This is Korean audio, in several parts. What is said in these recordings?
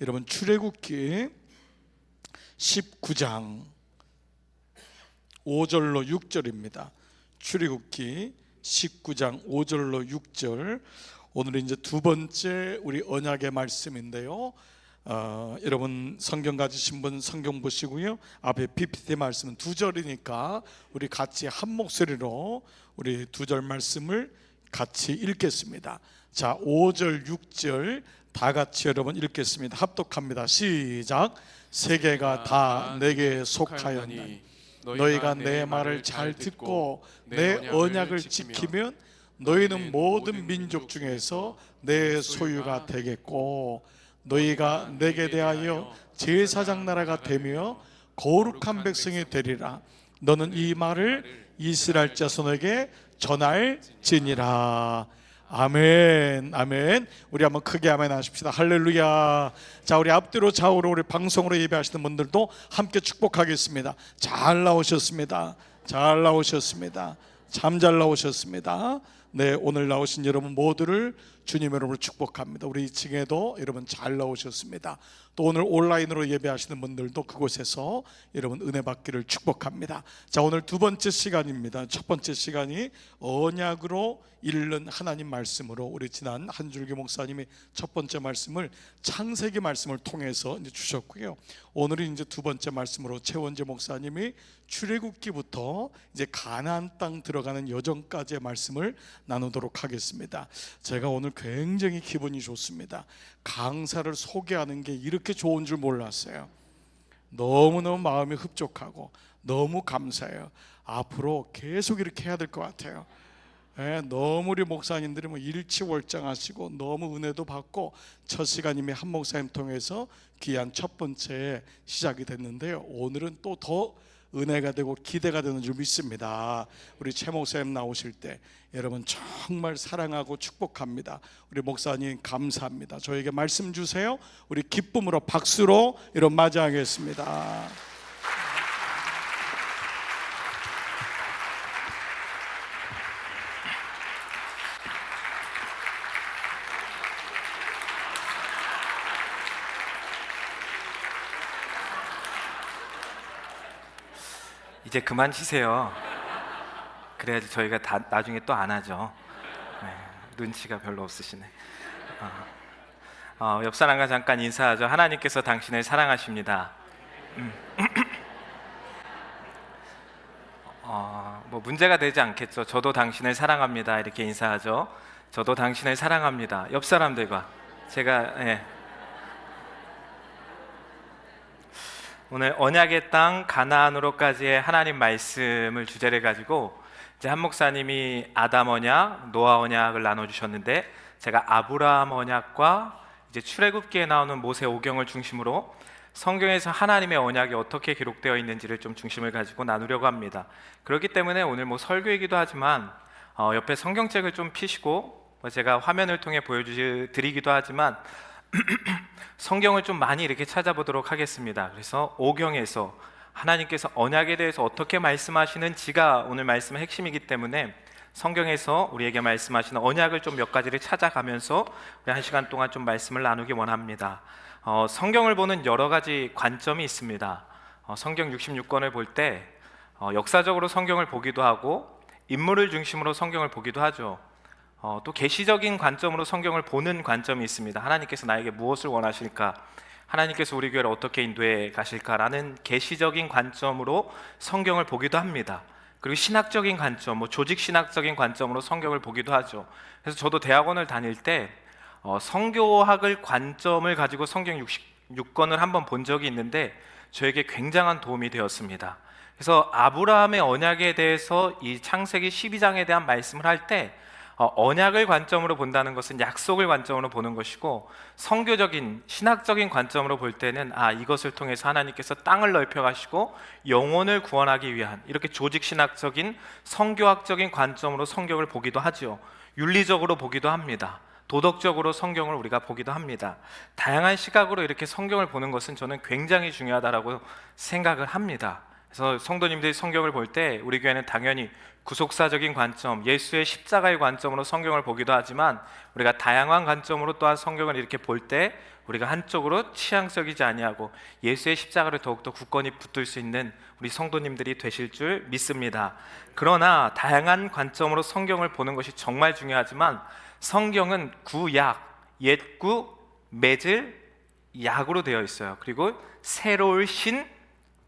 여러분 출애굽기 19장 5절로 6절입니다. 출애굽기 19장 5절로 6절. 오늘은 이제 두 번째 우리 언약의 말씀인데요. 여러분 성경 가지신 분 성경 보시고요. 앞에 PPT 말씀은 두 절이니까 우리 같이 한 목소리로 우리 두 절 말씀을 같이 읽겠습니다. 자, 5절 6절 다 같이 여러분 읽겠습니다. 합독합니다. 시작. 세계가 다 내게 속하였나니 너희가 내 말을 잘 듣고 내 언약을 지키면 너희는 모든 민족 중에서 내 소유가 되겠고 너희가 내게 대하여 제사장 나라가 되며 거룩한 백성이 되리라. 너는 이 말을 이스라엘 자손에게 전할지니라. 아멘, 아멘. 우리 한번 크게 아멘 하십시다. 할렐루야. 자, 우리 앞뒤로 좌우로 우리 방송으로 예배하시는 분들도 함께 축복하겠습니다. 잘 나오셨습니다. 잘 나오셨습니다. 참 잘 나오셨습니다. 네, 오늘 나오신 여러분 모두를 주님 이름으로 축복합니다. 우리 2층에도 여러분 잘 나오셨습니다. 또 오늘 온라인으로 예배하시는 분들도 그곳에서 여러분 은혜 받기를 축복합니다. 자, 오늘 두 번째 시간입니다. 첫 번째 시간이 언약으로 읽는 하나님 말씀으로 우리 지난 한줄기 목사님이 첫 번째 말씀을 창세기 말씀을 통해서 이제 주셨고요. 오늘은 이제 두 번째 말씀으로 최원재 목사님이 출애굽기부터 이제 가나안 땅 들어가는 여정까지의 말씀을 나누도록 하겠습니다. 제가 오늘 굉장히 기분이 좋습니다. 강사를 소개하는 게 이렇게 좋은 줄 몰랐어요. 너무너무 마음이 흡족하고 너무 감사해요. 앞으로 계속 이렇게 해야 될 것 같아요. 너무 우리 목사님들이 일치월장하시고 너무 은혜도 받고 첫 시간 이미 한 목사님 통해서 귀한 첫 번째 시작이 됐는데요. 오늘은 또 더 은혜가 되고 기대가 되는 줄 믿습니다. 우리 최 목사님 나오실 때 여러분 정말 사랑하고 축복합니다. 우리 목사님 감사합니다. 저에게 말씀 주세요. 우리 기쁨으로 박수로 여러분 맞이하겠습니다. 이제 그만 치세요. 그래야지 저희가 나중에 또 안 하죠. 네, 눈치가 별로 없으시네. 옆 사람과 잠깐 인사하죠. 하나님께서 당신을 사랑하십니다. 뭐 문제가 되지 않겠죠. 저도 당신을 사랑합니다. 이렇게 인사하죠. 저도 당신을 사랑합니다. 옆 사람들과 제가 오늘 언약의 땅 가나안으로까지의 하나님 말씀을 주제를 가지고 이제 한 목사님이 아담 언약, 노아 언약을 나눠주셨는데 제가 아브라함 언약과 이제 출애굽기에 나오는 모세 오경을 중심으로 성경에서 하나님의 언약이 어떻게 기록되어 있는지를 좀 중심을 가지고 나누려고 합니다. 그렇기 때문에 오늘 뭐 설교이기도 하지만 옆에 성경책을 좀 펴시고 제가 화면을 통해 보여드리기도 하지만 성경을 좀 많이 이렇게 찾아보도록 하겠습니다. 그래서 오경에서 하나님께서 언약에 대해서 어떻게 말씀하시는지가 오늘 말씀의 핵심이기 때문에 성경에서 우리에게 말씀하시는 언약을 좀 몇 가지를 찾아가면서 우리 한 시간 동안 좀 말씀을 나누기 원합니다. 성경을 보는 여러 가지 관점이 있습니다. 성경 66권을 볼 때 역사적으로 성경을 보기도 하고 인물을 중심으로 성경을 보기도 하죠. 또 계시적인 관점으로 성경을 보는 관점이 있습니다. 하나님께서 나에게 무엇을 원하실까? 하나님께서 우리 교회를 어떻게 인도해 가실까라는 계시적인 관점으로 성경을 보기도 합니다. 그리고 신학적인 관점, 조직 신학적인 관점으로 성경을 보기도 하죠. 그래서 저도 대학원을 다닐 때 성교학을 관점을 가지고 성경 66권을 한번 본 적이 있는데 저에게 굉장한 도움이 되었습니다. 그래서 아브라함의 언약에 대해서 이 창세기 12장에 대한 말씀을 할 때 언약을 관점으로 본다는 것은 약속을 관점으로 보는 것이고 성교적인 신학적인 관점으로 볼 때는 이것을 통해서 하나님께서 땅을 넓혀 가시고 영혼을 구원하기 위한 이렇게 조직 신학적인 성교학적인 관점으로 성경을 보기도 하죠. 윤리적으로 보기도 합니다. 도덕적으로 성경을 우리가 보기도 합니다. 다양한 시각으로 이렇게 성경을 보는 것은 저는 굉장히 중요하다고 생각을 합니다. 그래서 성도님들이 성경을 볼 때 우리 교회는 당연히 구속사적인 관점, 예수의 십자가의 관점으로 성경을 보기도 하지만 우리가 다양한 관점으로 또한 성경을 이렇게 볼 때 우리가 한쪽으로 취향적이지 아니하고 예수의 십자가를 더욱더 굳건히 붙들 수 있는 우리 성도님들이 되실 줄 믿습니다. 그러나 다양한 관점으로 성경을 보는 것이 정말 중요하지만 성경은 구약, 옛구, 맺을, 약으로 되어 있어요. 그리고 새로울 신,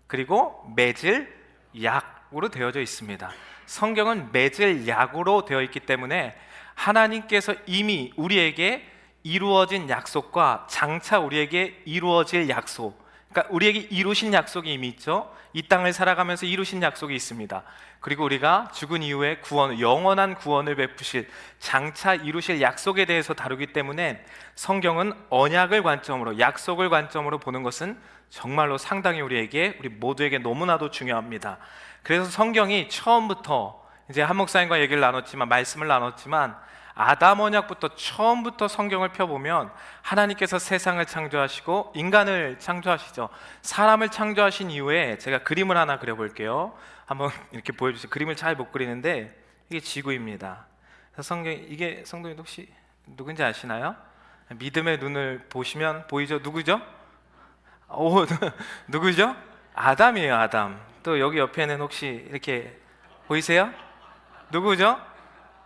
그리고 맺을, 약으로 되어져 있습니다. 성경은 맺을 약으로 되어 있기 때문에 하나님께서 이미 우리에게 이루어진 약속과 장차 우리에게 이루어질 약속, 그러니까 우리에게 이루신 약속이 이미 있죠. 이 땅을 살아가면서 이루신 약속이 있습니다. 그리고 우리가 죽은 이후에 구원, 영원한 구원을 베푸실 장차 이루실 약속에 대해서 다루기 때문에 성경은 언약을 관점으로, 약속을 관점으로 보는 것은 정말로 상당히 우리 모두에게 너무나도 중요합니다. 그래서 성경이 처음부터 이제 한 목사님과 얘기를 나눴지만, 말씀을 나눴지만, 아담 언약부터 처음부터 성경을 펴보면 하나님께서 세상을 창조하시고 인간을 창조하시죠. 사람을 창조하신 이후에 제가 그림을 하나 그려볼게요. 한번 이렇게 보여주세요. 그림을 잘 못 그리는데 이게 지구입니다. 이게 성도님 혹시 누군지 아시나요? 믿음의 눈을 보시면 보이죠? 누구죠? 누구죠? 아담이에요. 아담. 또 여기 옆에는 혹시 이렇게 보이세요? 누구죠?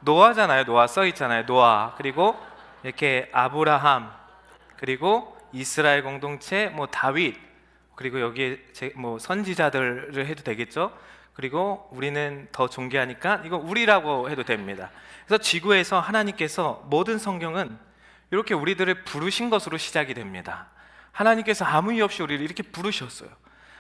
노아잖아요. 노아 써 있잖아요. 노아. 그리고 이렇게 아브라함, 그리고 이스라엘 공동체, 다윗, 그리고 여기에 선지자들을 해도 되겠죠. 그리고 우리는 더 존귀하니까 이거 우리라고 해도 됩니다. 그래서 지구에서 하나님께서 모든 성경은 이렇게 우리들을 부르신 것으로 시작이 됩니다. 하나님께서 아무 이유 없이 우리를 이렇게 부르셨어요.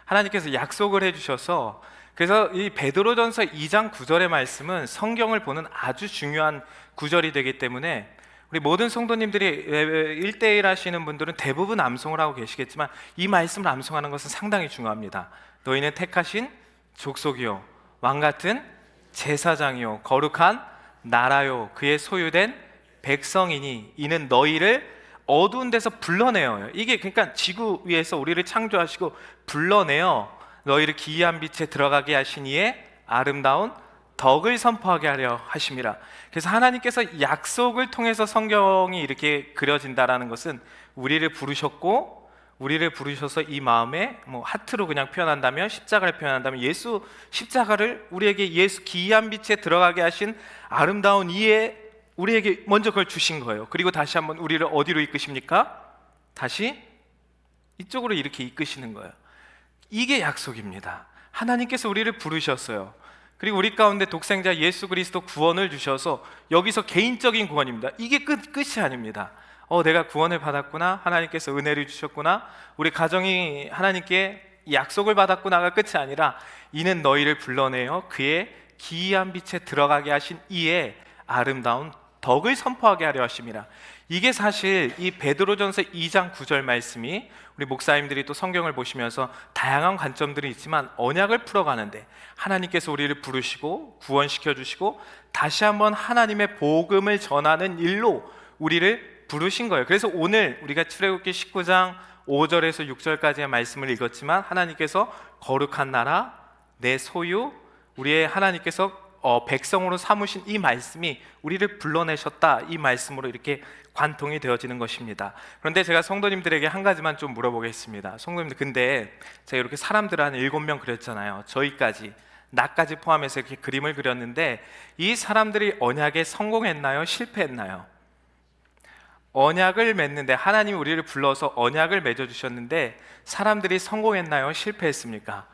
하나님께서 약속을 해주셔서, 그래서 이 베드로전서 2장 9절의 말씀은 성경을 보는 아주 중요한 구절이 되기 때문에 우리 모든 성도님들이 1대1 하시는 분들은 대부분 암송을 하고 계시겠지만 이 말씀을 암송하는 것은 상당히 중요합니다. 너희는 택하신 족속이요 왕같은 제사장이요 거룩한 나라요 그의 소유된 백성이니 이는 너희를 어두운 데서 불러내어요. 이게 그러니까 지구 위에서 우리를 창조하시고 불러내어 너희를 기이한 빛에 들어가게 하신 이의 아름다운 덕을 선포하게 하려 하심이라. 그래서 하나님께서 약속을 통해서 성경이 이렇게 그려진다라는 것은 우리를 부르셨고, 우리를 부르셔서 이 마음에 하트로 그냥 표현한다면, 십자가를 표현한다면 예수 십자가를 우리에게 예수 기이한 빛에 들어가게 하신 아름다운 이에 우리에게 먼저 그걸 주신 거예요. 그리고 다시 한번 우리를 어디로 이끄십니까? 다시 이쪽으로 이렇게 이끄시는 거예요. 이게 약속입니다. 하나님께서 우리를 부르셨어요. 그리고 우리 가운데 독생자 예수 그리스도 구원을 주셔서 여기서 개인적인 구원입니다. 이게 끝이 아닙니다. 내가 구원을 받았구나, 하나님께서 은혜를 주셨구나, 우리 가정이 하나님께 약속을 받았구나가 끝이 아니라 이는 너희를 불러내어 그의 기이한 빛에 들어가게 하신 이의 아름다운 덕을 선포하게 하려 하심이라. 이게 사실 이 베드로전서 2장 9절 말씀이 우리 목사님들이 또 성경을 보시면서 다양한 관점들이 있지만 언약을 풀어가는데 하나님께서 우리를 부르시고 구원시켜 주시고 다시 한번 하나님의 복음을 전하는 일로 우리를 부르신 거예요. 그래서 오늘 우리가 출애굽기 19장 5절에서 6절까지의 말씀을 읽었지만 하나님께서 거룩한 나라, 내 소유, 우리의 하나님께서 백성으로 삼으신 이 말씀이 우리를 불러내셨다, 이 말씀으로 이렇게 관통이 되어지는 것입니다. 그런데 제가 성도님들에게 한 가지만 좀 물어보겠습니다. 성도님들, 근데 제가 이렇게 사람들 한 7명 그렸잖아요. 저희까지, 나까지 포함해서 이렇게 그림을 그렸는데 이 사람들이 언약에 성공했나요? 실패했나요? 언약을 맺는데 하나님이 우리를 불러서 언약을 맺어주셨는데 사람들이 성공했나요? 실패했습니까?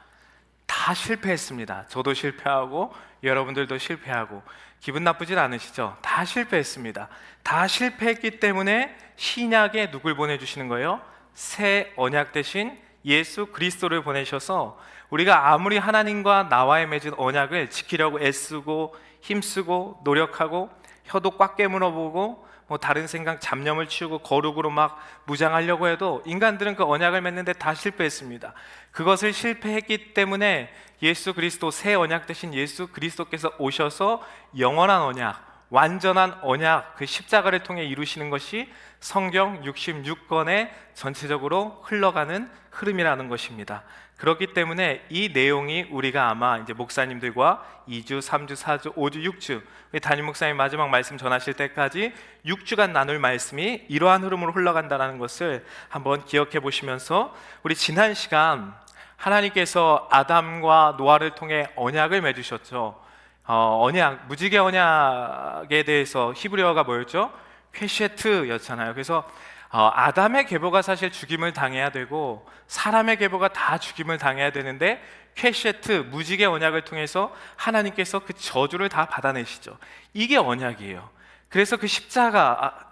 다 실패했습니다. 저도 실패하고 여러분들도 실패하고. 기분 나쁘진 않으시죠? 다 실패했습니다. 다 실패했기 때문에 신약에 누굴 보내주시는 거예요? 새 언약 대신 예수 그리스도를 보내셔서 우리가 아무리 하나님과 나와의 맺은 언약을 지키려고 애쓰고 힘쓰고 노력하고 혀도 꽉 깨물어보고 다른 생각, 잡념을 치우고 거룩으로 막 무장하려고 해도 인간들은 그 언약을 맺는데 다 실패했습니다. 그것을 실패했기 때문에 예수 그리스도, 새 언약 대신 예수 그리스도께서 오셔서 영원한 언약, 완전한 언약, 그 십자가를 통해 이루시는 것이 성경 66권에 전체적으로 흘러가는 흐름이라는 것입니다. 그렇기 때문에 이 내용이 우리가 아마 이제 목사님들과 2주, 3주, 4주, 5주, 6주 우리 담임 목사님 마지막 말씀 전하실 때까지 6주간 나눌 말씀이 이러한 흐름으로 흘러간다는 것을 한번 기억해 보시면서 우리 지난 시간 하나님께서 아담과 노아를 통해 언약을 맺으셨죠. 언약, 무지개 언약에 대해서 히브리어가 뭐였죠? 퀘셰트였잖아요. 그래서 아담의 계보가 사실 죽임을 당해야 되고 사람의 계보가 다 죽임을 당해야 되는데 퀘셰트, 무지개 언약을 통해서 하나님께서 그 저주를 다 받아내시죠. 이게 언약이에요. 그래서 그 십자가,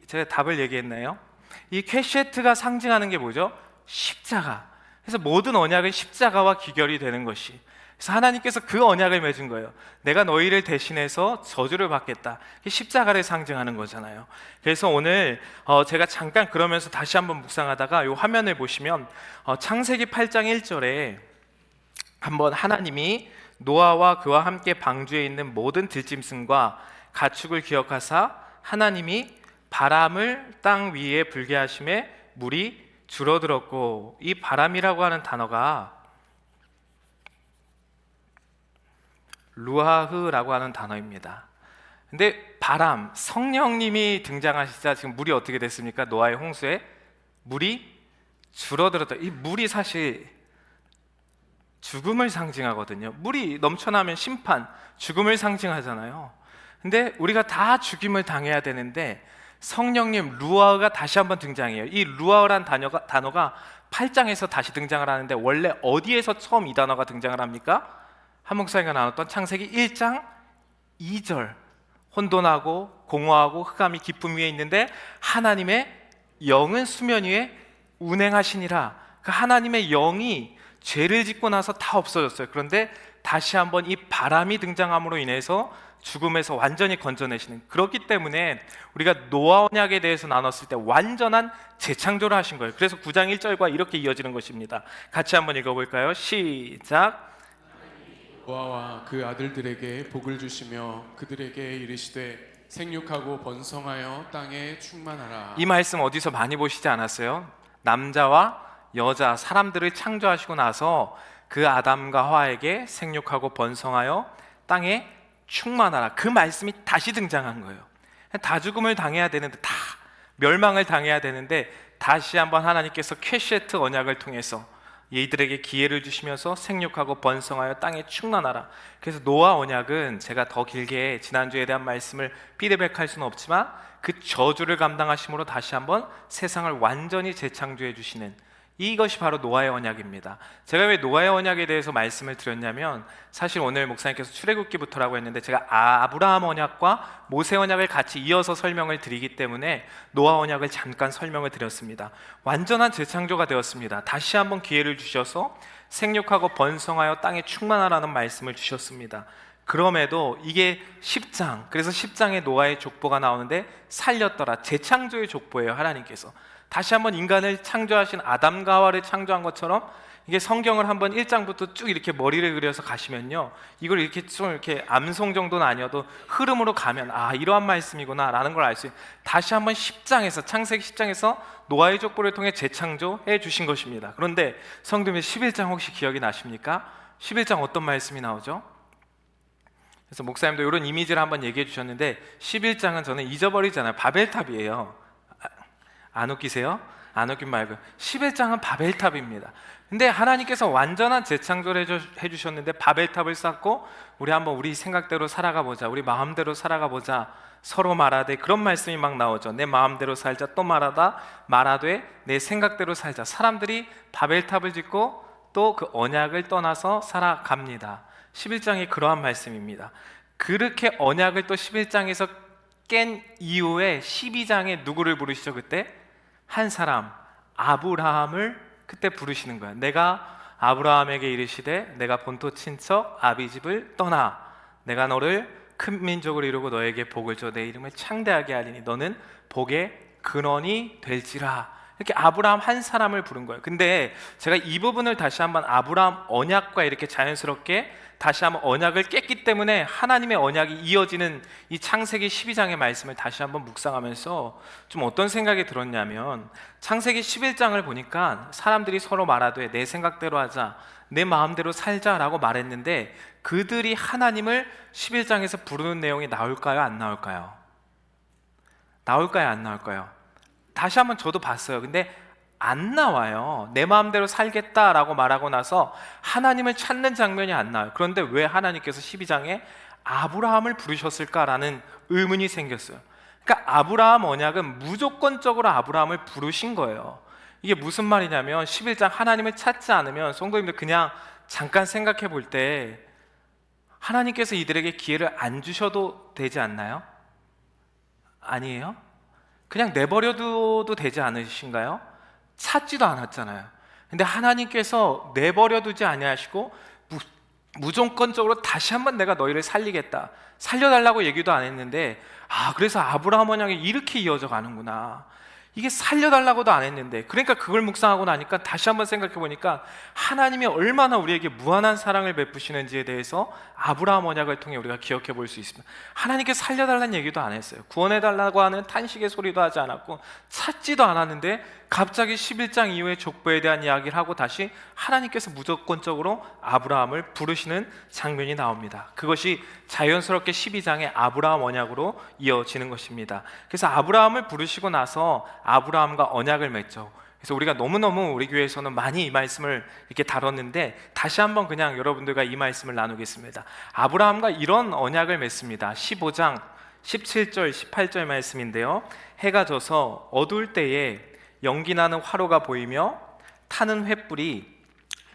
제가 답을 얘기했나요? 이 퀘셰트가 상징하는 게 뭐죠? 십자가. 그래서 모든 언약은 십자가와 기결이 되는 것이, 그래서 하나님께서 그 언약을 맺은 거예요. 내가 너희를 대신해서 저주를 받겠다. 십자가를 상징하는 거잖아요. 그래서 오늘 제가 잠깐 그러면서 다시 한번 묵상하다가 이 화면을 보시면 창세기 8장 1절에 한번 하나님이 노아와 그와 함께 방주에 있는 모든 들짐승과 가축을 기억하사 하나님이 바람을 땅 위에 불게 하심에 물이 줄어들었고, 이 바람이라고 하는 단어가 루아흐라고 하는 단어입니다. 근데 바람, 성령님이 등장하시자 지금 물이 어떻게 됐습니까? 노아의 홍수에 물이 줄어들었다. 이 물이 사실 죽음을 상징하거든요. 물이 넘쳐나면 심판, 죽음을 상징하잖아요. 근데 우리가 다 죽임을 당해야 되는데 성령님 루아흐가 다시 한번 등장해요. 이 루아흐란 단어가 8장에서 다시 등장을 하는데 원래 어디에서 처음 이 단어가 등장을 합니까? 한 목사님과 나눴던 창세기 1장 2절, 혼돈하고 공허하고 흑암이 깊음 위에 있는데 하나님의 영은 수면 위에 운행하시니라. 그 하나님의 영이 죄를 짓고 나서 다 없어졌어요. 그런데 다시 한번 이 바람이 등장함으로 인해서 죽음에서 완전히 건져내시는, 그렇기 때문에 우리가 노아 언약에 대해서 나눴을 때 완전한 재창조를 하신 거예요. 그래서 9장 1절과 이렇게 이어지는 것입니다. 같이 한번 읽어볼까요? 시작. 노아와 그 아들들에게 복을 주시며 그들에게 이르시되 생육하고 번성하여 땅에 충만하라. 이 말씀 어디서 많이 보시지 않았어요? 남자와 여자, 사람들을 창조하시고 나서 그 아담과 하와에게 생육하고 번성하여 땅에 충만하라. 그 말씀이 다시 등장한 거예요. 다 죽음을 당해야 되는데, 다 멸망을 당해야 되는데 다시 한번 하나님께서 퀘셰트 언약을 통해서 이들에게 기회를 주시면서 생육하고 번성하여 땅에 충만하라. 그래서 노아 언약은 제가 더 길게 지난주에 대한 말씀을 피드백할 수는 없지만 그 저주를 감당하심으로 다시 한번 세상을 완전히 재창조해 주시는, 이것이 바로 노아의 언약입니다. 제가 왜 노아의 언약에 대해서 말씀을 드렸냐면, 사실 오늘 목사님께서 출애굽기부터라고 했는데 제가 아브라함 언약과 모세 언약을 같이 이어서 설명을 드리기 때문에 노아 언약을 잠깐 설명을 드렸습니다. 완전한 재창조가 되었습니다. 다시 한번 기회를 주셔서 생육하고 번성하여 땅에 충만하라는 말씀을 주셨습니다. 그럼에도 이게 10장, 그래서 10장에 노아의 족보가 나오는데 살렸더라, 재창조의 족보예요. 하나님께서 다시 한번 인간을 창조하신 아담과 하와를 창조한 것처럼, 이게 성경을 한번 1장부터 쭉 이렇게 머리를 그려서 가시면요, 이걸 이렇게 좀 이렇게 암송 정도는 아니어도 흐름으로 가면 이러한 말씀이구나 라는 걸 알 수 있어요. 다시 한번 10장에서, 창세기 10장에서 노아의 족보를 통해 재창조해 주신 것입니다. 그런데 성도님, 11장 혹시 기억이 나십니까? 11장 어떤 말씀이 나오죠? 그래서 목사님도 이런 이미지를 한번 얘기해 주셨는데 11장은 저는 잊어버리잖아요. 바벨탑이에요. 안 웃기세요? 안 웃긴 말고 11장은 바벨탑입니다. 근데 하나님께서 완전한 재창조를 해주셨는데 바벨탑을 쌓고 우리 한번 우리 생각대로 살아가 보자, 우리 마음대로 살아가 보자, 서로 말하되, 그런 말씀이 막 나오죠. 내 마음대로 살자, 또 말하되 내 생각대로 살자. 사람들이 바벨탑을 짓고 또 그 언약을 떠나서 살아갑니다. 11장이 그러한 말씀입니다. 그렇게 언약을 또 11장에서 깬 이후에 12장에 누구를 부르시죠? 그때 한 사람, 아브라함을 그때 부르시는 거야. 내가 아브라함에게 이르시되 내가 본토 친척 아비 집을 떠나 내가 너를 큰 민족을 이루고 너에게 복을 줘 내 이름을 창대하게 하리니 너는 복의 근원이 될지라. 이렇게 아브라함 한 사람을 부른 거예요. 근데 제가 이 부분을 다시 한번 아브라함 언약과 이렇게 자연스럽게 다시 한번 언약을 깼기 때문에 하나님의 언약이 이어지는 이 창세기 12장의 말씀을 다시 한번 묵상하면서 좀 어떤 생각이 들었냐면, 창세기 11장을 보니까 사람들이 서로 말하되 내 생각대로 하자, 내 마음대로 살자라고 말했는데, 그들이 하나님을 11장에서 부르는 내용이 나올까요? 안 나올까요? 나올까요? 안 나올까요? 다시 한번 저도 봤어요. 근데 안 나와요. 내 마음대로 살겠다라고 말하고 나서 하나님을 찾는 장면이 안 나와요. 그런데 왜 하나님께서 12장에 아브라함을 부르셨을까라는 의문이 생겼어요. 그러니까 아브라함 언약은 무조건적으로 아브라함을 부르신 거예요. 이게 무슨 말이냐면, 11장 하나님을 찾지 않으면, 성도님들 그냥 잠깐 생각해 볼 때 하나님께서 이들에게 기회를 안 주셔도 되지 않나요? 아니에요? 그냥 내버려둬도 되지 않으신가요? 찾지도 않았잖아요. 근데 하나님께서 내버려두지 아니하시고 무조건적으로 다시 한번 내가 너희를 살리겠다, 살려달라고 얘기도 안 했는데, 그래서 아브라함 언약이 이렇게 이어져 가는구나, 이게 살려달라고도 안 했는데. 그러니까 그걸 묵상하고 나니까 다시 한번 생각해 보니까 하나님이 얼마나 우리에게 무한한 사랑을 베푸시는지에 대해서 아브라함 언약을 통해 우리가 기억해 볼 수 있습니다. 하나님께서 살려달라는 얘기도 안 했어요. 구원해달라고 하는 탄식의 소리도 하지 않았고 찾지도 않았는데, 갑자기 11장 이후에 족보에 대한 이야기를 하고 다시 하나님께서 무조건적으로 아브라함을 부르시는 장면이 나옵니다. 그것이 자연스럽게 12장의 아브라함 언약으로 이어지는 것입니다. 그래서 아브라함을 부르시고 나서 아브라함과 언약을 맺죠. 그래서 우리가 너무너무 우리 교회에서는 많이 이 말씀을 이렇게 다뤘는데, 다시 한번 그냥 여러분들과 이 말씀을 나누겠습니다. 아브라함과 이런 언약을 맺습니다. 15장 17절 18절 말씀인데요, 해가 져서 어두울 때에 연기나는 화로가 보이며 타는 횃불이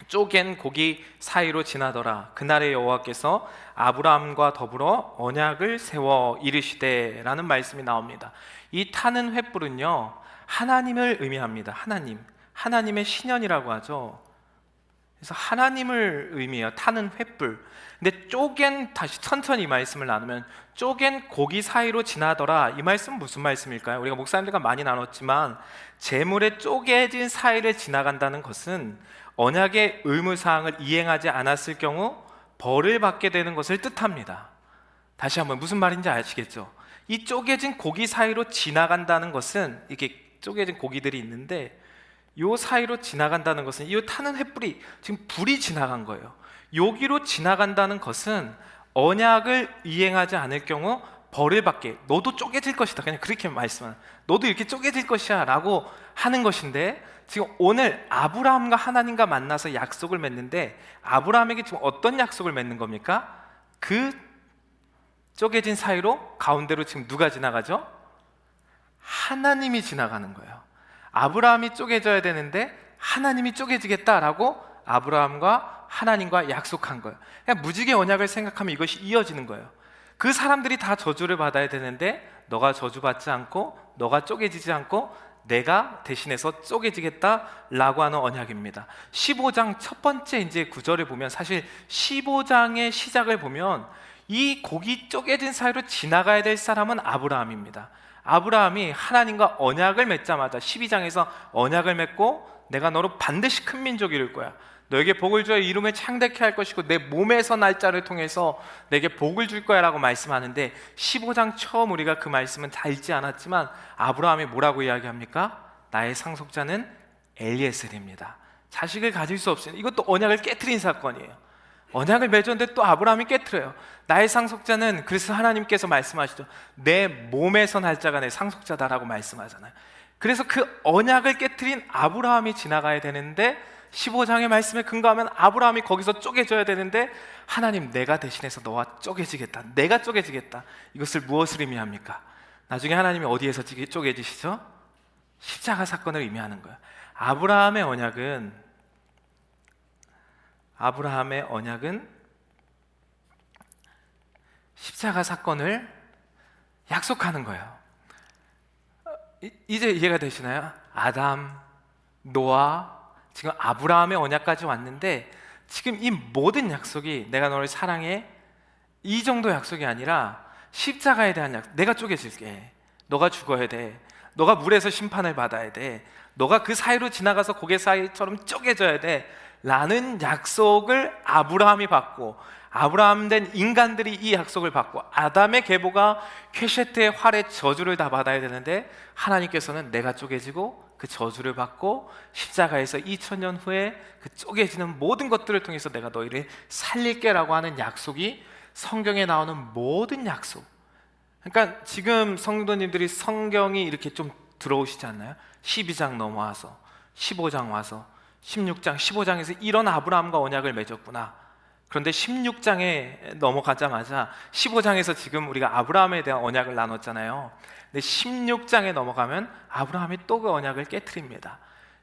쪼갠 고기 사이로 지나더라. 그날의 여호와께서 아브라함과 더불어 언약을 세워 이르시되 라는 말씀이 나옵니다. 이 타는 횃불은요, 하나님을 의미합니다. 하나님의 신현이라고 하죠. 그래서 하나님을 의미해요. 타는 횃불. 근데 쪼갠, 다시 천천히 이 말씀을 나누면 쪼갠 고기 사이로 지나더라, 이 말씀은 무슨 말씀일까요? 우리가 목사님들과 많이 나눴지만, 재물의 쪼개진 사이를 지나간다는 것은 언약의 의무사항을 이행하지 않았을 경우 벌을 받게 되는 것을 뜻합니다. 다시 한번 무슨 말인지 아시겠죠? 이 쪼개진 고기 사이로 지나간다는 것은, 이렇게 쪼개진 고기들이 있는데 요 사이로 지나간다는 것은, 이 타는 횃불이 지금 불이 지나간 거예요. 여기로 지나간다는 것은 언약을 이행하지 않을 경우 벌을 받게, 너도 쪼개질 것이다, 그냥 그렇게 말씀하는, 너도 이렇게 쪼개질 것이야 라고 하는 것인데, 지금 오늘 아브라함과 하나님과 만나서 약속을 맺는데, 아브라함에게 지금 어떤 약속을 맺는 겁니까? 그 쪼개진 사이로 가운데로 지금 누가 지나가죠? 하나님이 지나가는 거예요. 아브라함이 쪼개져야 되는데 하나님이 쪼개지겠다라고 아브라함과 하나님과 약속한 거예요. 그냥 무지개 언약을 생각하면 이것이 이어지는 거예요. 그 사람들이 다 저주를 받아야 되는데, 너가 저주받지 않고 너가 쪼개지지 않고 내가 대신해서 쪼개지겠다라고 하는 언약입니다. 15장 첫 번째 이제 구절을 보면, 사실 15장의 시작을 보면 이 고기 쪼개진 사이로 지나가야 될 사람은 아브라함입니다. 아브라함이 하나님과 언약을 맺자마자 12장에서 언약을 맺고, 내가 너로 반드시 큰 민족이 이룰 거야, 너에게 복을 주어 이름을 창대케 할 것이고 내 몸에서 날짜를 통해서 내게 복을 줄 거야 라고 말씀하는데, 15장 처음 우리가 그 말씀은 다 읽지 않았지만 아브라함이 뭐라고 이야기합니까? 나의 상속자는 엘리에셀입니다. 자식을 가질 수 없으니, 이것도 언약을 깨트린 사건이에요. 언약을 맺었는데 또 아브라함이 깨트려요. 나의 상속자는, 그래서 하나님께서 말씀하시죠, 내 몸에서 날짜가 내 상속자다라고 말씀하잖아요. 그래서 그 언약을 깨트린 아브라함이 지나가야 되는데, 15장의 말씀에 근거하면 아브라함이 거기서 쪼개져야 되는데, 하나님, 내가 대신해서 너와 쪼개지겠다, 내가 쪼개지겠다, 이것을 무엇을 의미합니까? 나중에 하나님이 어디에서 쪼개지시죠? 십자가 사건을 의미하는 거예요. 아브라함의 언약은 십자가 사건을 약속하는 거예요. 이제 이해가 되시나요? 아담, 노아, 지금 아브라함의 언약까지 왔는데, 지금 이 모든 약속이 내가 너를 사랑해, 이 정도 약속이 아니라 십자가에 대한 약속. 내가 쪼개질게, 너가 죽어야 돼, 너가 물에서 심판을 받아야 돼, 너가 그 사이로 지나가서 고개 사이처럼 쪼개져야 돼 라는 약속을 아브라함이 받고, 아브라함 된 인간들이 이 약속을 받고, 아담의 계보가 퀘셰트의 활의 저주를 다 받아야 되는데 하나님께서는 내가 쪼개지고 그 저주를 받고 십자가에서 2000년 후에 그 쪼개지는 모든 것들을 통해서 내가 너희를 살릴게 라고 하는 약속이 성경에 나오는 모든 약속. 그러니까 지금 성도님들이 성경이 이렇게 좀 들어오시지 않나요? 12장 넘어와서 15장 와서 16장, 15장에서 이런 아브라함과 언약을 맺었구나. 그런데 16장에 넘어가자마자 15장에서 지금 우리가 아브라함에 대한 언약을 나눴잖아요. 근데 16장에 넘어가면 아브라함이 또 그 언약을 깨트립니다.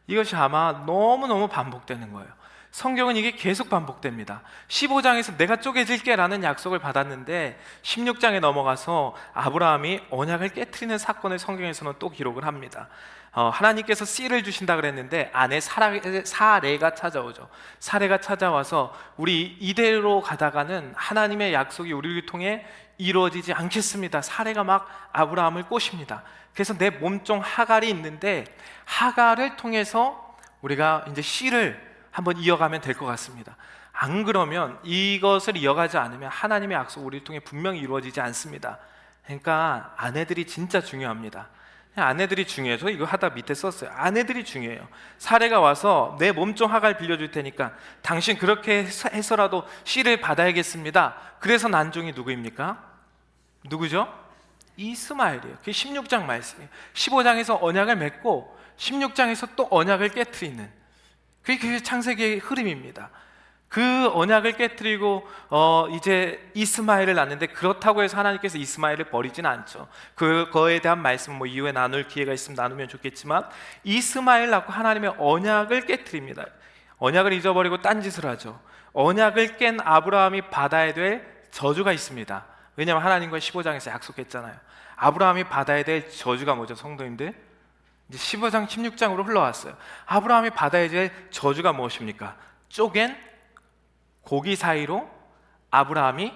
이것이 아마 너무너무 반복되는 거예요. 성경은 이게 계속 반복됩니다. 15장에서 내가 쪼개질게 라는 약속을 받았는데 16장에 넘어가서 아브라함이 언약을 깨트리는 사건을 성경에서는 또 기록을 합니다. 하나님께서 씨를 주신다 그랬는데 아내 사레가 찾아오죠. 사레가 찾아와서 우리 이대로 가다가는 하나님의 약속이 우리를 통해 이루어지지 않겠습니다. 사레가 막 아브라함을 꼬십니다. 그래서 내 몸종 하갈이 있는데 하갈을 통해서 우리가 이제 씨를 한번 이어가면 될 것 같습니다. 안 그러면 이것을 이어가지 않으면 하나님의 약속 우리를 통해 분명히 이루어지지 않습니다. 그러니까 아내들이 진짜 중요합니다. 아내들이 중요해서 이거 하다 밑에 썼어요. 아내들이 중요해요. 사례가 와서 내 몸종 하갈 빌려줄 테니까 당신 그렇게 해서라도 씨를 받아야겠습니다. 그래서 난종이 누구입니까? 누구죠? 이스마엘이에요. 그게 16장 말씀이에요. 15장에서 언약을 맺고 16장에서 또 언약을 깨트리는, 그게 창세기의 흐름입니다. 그 언약을 깨트리고 이제 이스마엘을 낳는데, 그렇다고 해서 하나님께서 이스마엘을 버리진 않죠. 그거에 대한 말씀 이후에 나눌 기회가 있으면 나누면 좋겠지만, 이스마엘 낳고 하나님의 언약을 깨트립니다. 언약을 잊어버리고 딴짓을 하죠. 언약을 깬 아브라함이 받아야 될 저주가 있습니다. 왜냐하면 하나님과 15장에서 약속했잖아요. 아브라함이 받아야 될 저주가 뭐죠, 성도님들? 이제 15장 16장으로 흘러왔어요. 아브라함이 받아야 될 저주가 무엇입니까? 쪼갠 고기 사이로 아브라함이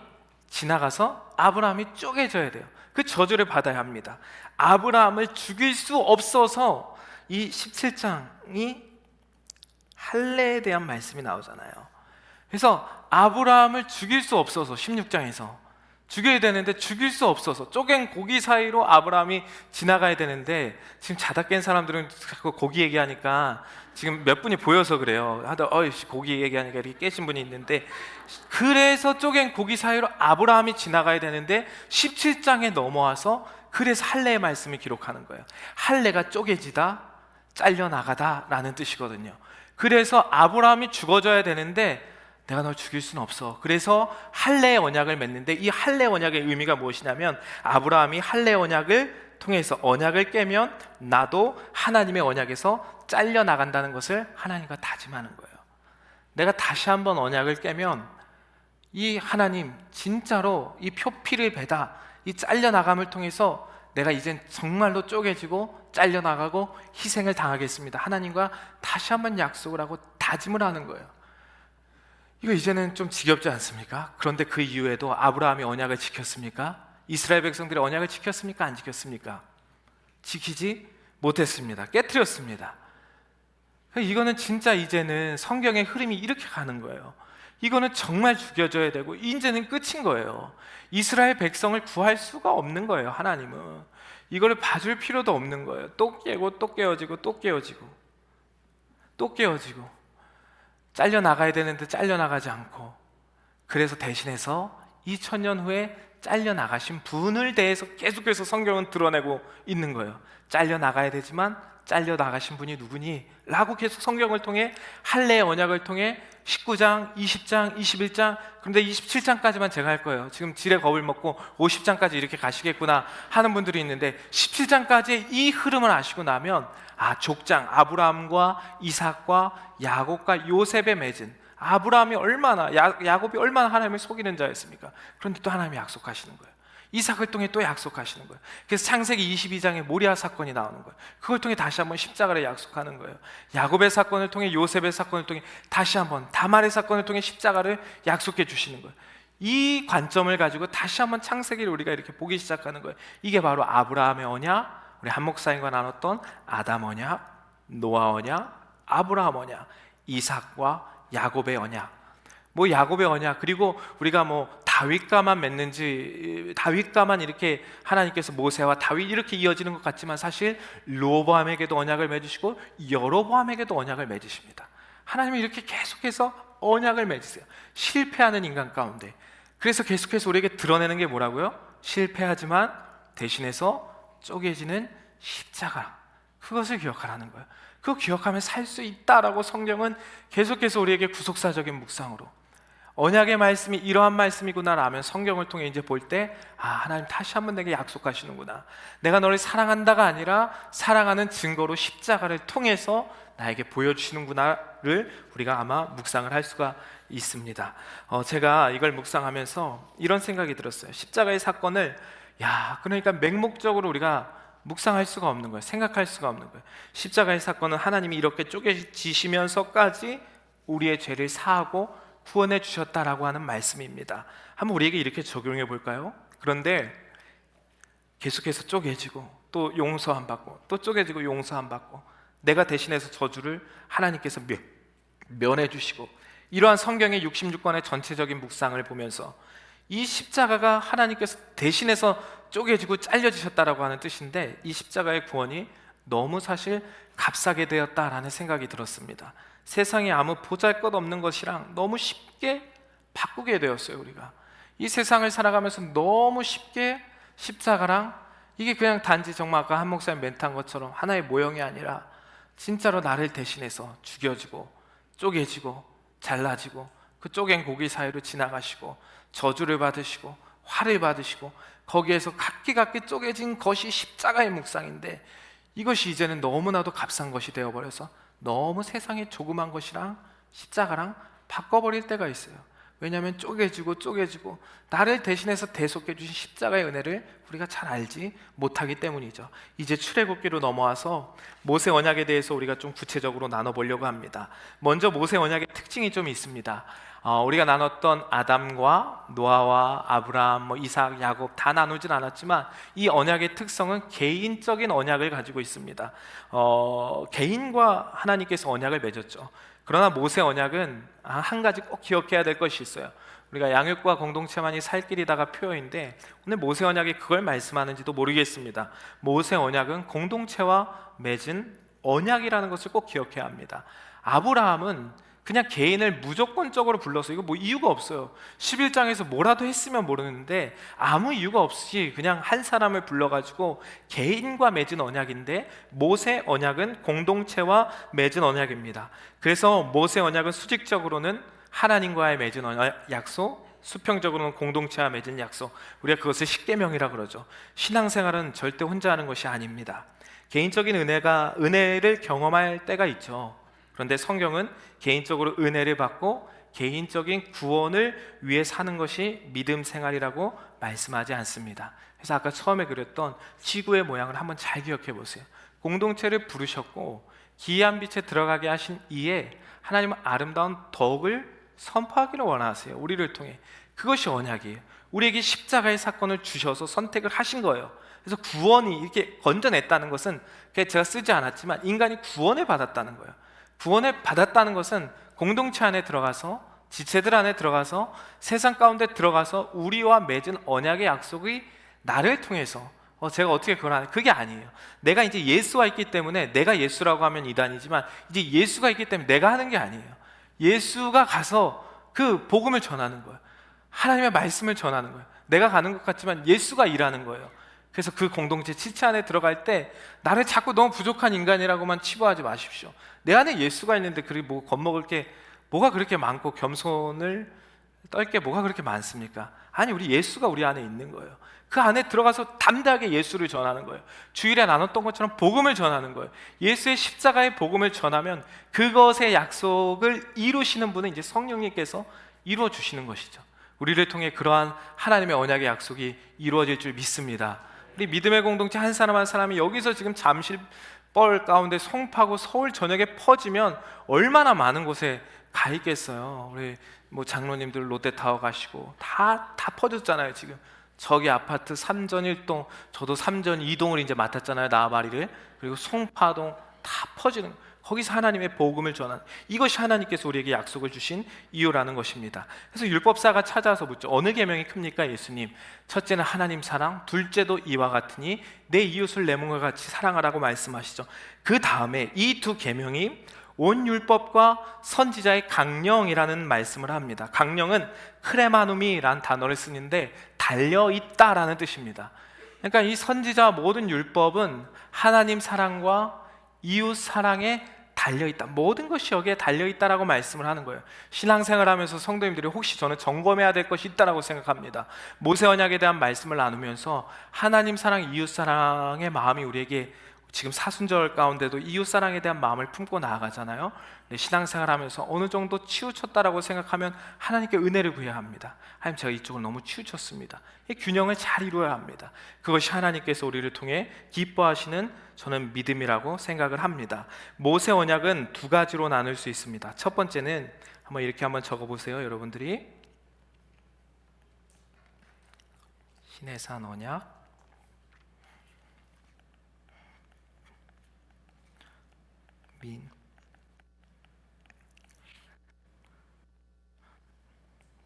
지나가서 아브라함이 쪼개져야 돼요. 그 저주를 받아야 합니다. 아브라함을 죽일 수 없어서 이 17장이 할례에 대한 말씀이 나오잖아요. 그래서 아브라함을 죽일 수 없어서 16장에서 죽여야 되는데 죽일 수 없어서 쪼갠 고기 사이로 아브라함이 지나가야 되는데, 지금 자다 깬 사람들은 자꾸 고기 얘기하니까 지금 몇 분이 보여서 그래요. 하다 고기 얘기하니까 이렇게 깨신 분이 있는데, 그래서 쪼갠 고기 사이로 아브라함이 지나가야 되는데 17장에 넘어와서 그래서 할례의 말씀을 기록하는 거예요. 할례가 쪼개지다, 잘려나가다 라는 뜻이거든요. 그래서 아브라함이 죽어져야 되는데 내가 널 죽일 수는 없어. 그래서 할례의 언약을 맺는데, 이 할례 언약의 의미가 무엇이냐면, 아브라함이 할례 언약을 통해서 언약을 깨면 나도 하나님의 언약에서 잘려나간다는 것을 하나님과 다짐하는 거예요. 내가 다시 한번 언약을 깨면 이 하나님 진짜로 이 표피를 베다, 이 잘려나감을 통해서 내가 이젠 정말로 쪼개지고 잘려나가고 희생을 당하겠습니다. 하나님과 다시 한번 약속을 하고 다짐을 하는 거예요. 이거 이제는 좀 지겹지 않습니까? 그런데 그 이후에도 아브라함이 언약을 지켰습니까? 이스라엘 백성들이 언약을 지켰습니까? 안 지켰습니까? 지키지 못했습니다. 깨트렸습니다. 이거는 진짜 이제는 성경의 흐름이 이렇게 가는 거예요. 이거는 정말 죽여줘야 되고 이제는 끝인 거예요. 이스라엘 백성을 구할 수가 없는 거예요. 하나님은 이거를 봐줄 필요도 없는 거예요. 또 깨고 또 깨어지고 또 깨어지고 또 깨어지고, 잘려나가야 되는데 잘려나가지 않고, 그래서 대신해서 2000년 후에 잘려나가신 분을 대해서 계속해서 성경은 드러내고 있는 거예요. 잘려나가야 되지만 잘려나가신 분이 누구니? 라고 계속 성경을 통해, 할례의 언약을 통해 19장, 20장, 21장, 그런데 27장까지만 제가 할 거예요. 지금 지레 겁을 먹고 50장까지 이렇게 가시겠구나 하는 분들이 있는데, 17장까지 이 흐름을 아시고 나면 족장, 아브라함과 이삭과 야곱과 요셉의 맺은, 아브라함이 얼마나, 야곱이 얼마나 하나님을 속이는 자였습니까? 그런데 또 하나님이 약속하시는 거예요. 이삭을 통해 또 약속하시는 거예요. 그래서 창세기 22장에 모리아 사건이 나오는 거예요. 그걸 통해 다시 한번 십자가를 약속하는 거예요. 야곱의 사건을 통해, 요셉의 사건을 통해, 다시 한번 다말의 사건을 통해 십자가를 약속해 주시는 거예요. 이 관점을 가지고 다시 한번 창세기를 우리가 이렇게 보기 시작하는 거예요. 이게 바로 아브라함의 언약, 우리 한 목사님과 나눴던 아담 언약, 노아 언약, 아브라함 언약, 이삭과 야곱의 언약. 뭐 야곱의 언약, 그리고 우리가 뭐 다윗과만 맺는지, 다윗과만 이렇게 하나님께서 모세와 다윗 이렇게 이어지는 것 같지만 사실 로보암에게도 언약을 맺으시고 여로보암에게도 언약을 맺으십니다. 하나님이 이렇게 계속해서 언약을 맺으세요. 실패하는 인간 가운데. 그래서 계속해서 우리에게 드러내는 게 뭐라고요? 실패하지만 대신해서 쪼개지는 십자가. 그것을 기억하라는 거예요. 그거 기억하면 살 수 있다라고 성경은 계속해서 우리에게 구속사적인 묵상으로, 언약의 말씀이 이러한 말씀이구나라면 성경을 통해 이제 볼 때, 아, 하나님 다시 한번 내게 약속하시는구나. 내가 너를 사랑한다가 아니라 사랑하는 증거로 십자가를 통해서 나에게 보여주시는구나를 우리가 아마 묵상을 할 수가 있습니다. 제가 이걸 묵상하면서 이런 생각이 들었어요. 십자가의 사건을, 그러니까 맹목적으로 우리가 묵상할 수가 없는 거예요. 생각할 수가 없는 거예요. 십자가의 사건은 하나님이 이렇게 쪼개지시면서까지 우리의 죄를 사하고 구원해 주셨다라고 하는 말씀입니다. 한번 우리에게 이렇게 적용해 볼까요? 그런데 계속해서 쪼개지고 또 용서 안 받고 또 쪼개지고 용서 안 받고 내가 대신해서 저주를 하나님께서 면해 주시고, 이러한 성경의 66권의 전체적인 묵상을 보면서 이 십자가가 하나님께서 대신해서 쪼개지고 잘려지셨다라고 하는 뜻인데, 이 십자가의 구원이 너무 사실 값싸게 되었다라는 생각이 들었습니다. 세상에 아무 보잘것없는 것이랑 너무 쉽게 바꾸게 되었어요. 우리가 이 세상을 살아가면서 너무 쉽게 십자가랑 이게 그냥 단지 정말 아까 한 목사님 멘트한 것처럼 하나의 모형이 아니라 진짜로 나를 대신해서 죽여지고 쪼개지고 잘라지고 그 쪼갠 고기 사이로 지나가시고 저주를 받으시고 화를 받으시고 거기에서 각기각기 쪼개진 것이 십자가의 묵상인데, 이것이 이제는 너무나도 값싼 것이 되어버려서 너무 세상의 조그만 것이랑 십자가랑 바꿔버릴 때가 있어요. 왜냐하면 쪼개지고 나를 대신해서 대속해 주신 십자가의 은혜를 우리가 잘 알지 못하기 때문이죠. 이제 출애굽기로 넘어와서 모세 언약에 대해서 우리가 좀 구체적으로 나눠보려고 합니다. 먼저 모세 언약의 특징이 좀 있습니다. 우리가 나눴던 아담과 노아와 아브라함, 이삭, 야곱 다 나누진 않았지만 이 언약의 특성은 개인적인 언약을 가지고 있습니다. 개인과 하나님께서 언약을 맺었죠. 그러나 모세 언약은 한 가지 꼭 기억해야 될 것이 있어요. 우리가 양육과 공동체만이 살 길이다가 표어인데 오늘 모세 언약이 그걸 말씀하는지도 모르겠습니다. 모세 언약은 공동체와 맺은 언약이라는 것을 꼭 기억해야 합니다. 아브라함은 그냥 개인을 무조건적으로 불러서, 이거 뭐 이유가 없어요. 11장에서 뭐라도 했으면 모르는데 아무 이유가 없이 그냥 한 사람을 불러가지고 개인과 맺은 언약인데, 모세 언약은 공동체와 맺은 언약입니다. 그래서 모세 언약은 수직적으로는 하나님과의 맺은 약속, 수평적으로는 공동체와 맺은 약속, 우리가 그것을 십계명이라 그러죠. 신앙생활은 절대 혼자 하는 것이 아닙니다. 개인적인 은혜를 경험할 때가 있죠. 그런데 성경은 개인적으로 은혜를 받고 개인적인 구원을 위해 사는 것이 믿음 생활이라고 말씀하지 않습니다. 그래서 아까 처음에 그렸던 지구의 모양을 한번 잘 기억해 보세요. 공동체를 부르셨고 기이한 빛에 들어가게 하신 이에 하나님은 아름다운 덕을 선포하기를 원하세요. 우리를 통해. 그것이 언약이에요. 우리에게 십자가의 사건을 주셔서 선택을 하신 거예요. 그래서 구원이 이렇게 건져냈다는 것은 제가 쓰지 않았지만 인간이 구원을 받았다는 거예요. 구원을 받았다는 것은 공동체 안에 들어가서, 지체들 안에 들어가서, 세상 가운데 들어가서 우리와 맺은 언약의 약속이 나를 통해서, 제가 어떻게 그걸 하냐, 그게 아니에요. 내가 이제 예수와 있기 때문에, 내가 예수라고 하면 이단이지만 이제 예수가 있기 때문에 내가 하는 게 아니에요. 예수가 가서 그 복음을 전하는 거예요. 하나님의 말씀을 전하는 거예요. 내가 가는 것 같지만 예수가 일하는 거예요. 그래서 그 공동체 지체 안에 들어갈 때 나를 자꾸 너무 부족한 인간이라고만 치부하지 마십시오. 내 안에 예수가 있는데 그렇게 뭐 겁먹을 게 뭐가 그렇게 많고 겸손을 떨 게 뭐가 그렇게 많습니까? 아니, 우리 예수가 우리 안에 있는 거예요. 그 안에 들어가서 담대하게 예수를 전하는 거예요. 주일에 나눴던 것처럼 복음을 전하는 거예요. 예수의 십자가의 복음을 전하면 그것의 약속을 이루시는 분은 이제 성령님께서 이루어 주시는 것이죠. 우리를 통해 그러한 하나님의 언약의 약속이 이루어질 줄 믿습니다. 우리 믿음의 공동체 한 사람 한 사람이 여기서 지금 잠실벌 가운데 송파구 서울 전역에 퍼지면 얼마나 많은 곳에 가 있겠어요. 우리 뭐 장로님들 롯데타워 가시고 다 퍼졌잖아요. 지금 저기 아파트 3전 1동, 저도 3전 2동을 이제 맡았잖아요. 나와바리를. 그리고 송파동 다 퍼지는 거예요. 거기서 하나님의 복음을 전하는, 이것이 하나님께서 우리에게 약속을 주신 이유라는 것입니다. 그래서 율법사가 찾아서 묻죠. 어느 계명이 큽니까 예수님? 첫째는 하나님 사랑, 둘째도 이와 같으니 내 이웃을 내 몸과 같이 사랑하라고 말씀하시죠. 그 다음에 이 두 계명이 온 율법과 선지자의 강령이라는 말씀을 합니다. 강령은 크레마누미라는 단어를 쓰는데 달려있다라는 뜻입니다. 그러니까 이 선지자 모든 율법은 하나님 사랑과 이웃 사랑에 달려있다, 모든 것이 여기에 달려있다라고 말씀을 하는 거예요. 신앙생활하면서 성도님들이 혹시 저는 점검해야 될 것이 있다라고 생각합니다. 모세 언약에 대한 말씀을 나누면서 하나님 사랑, 이웃 사랑의 마음이 우리에게 지금 사순절 가운데도 이웃 사랑에 대한 마음을 품고 나아가잖아요. 신앙생활하면서 어느 정도 치우쳤다라고 생각하면 하나님께 은혜를 구해야 합니다. 하나님, 제가 이쪽을 너무 치우쳤습니다. 이 균형을 잘 이루어야 합니다. 그것이 하나님께서 우리를 통해 기뻐하시는 저는 믿음이라고 생각을 합니다. 모세 언약은 두 가지로 나눌 수 있습니다. 첫 번째는 이렇게 한번 적어보세요, 여러분들이. 시내산 언약,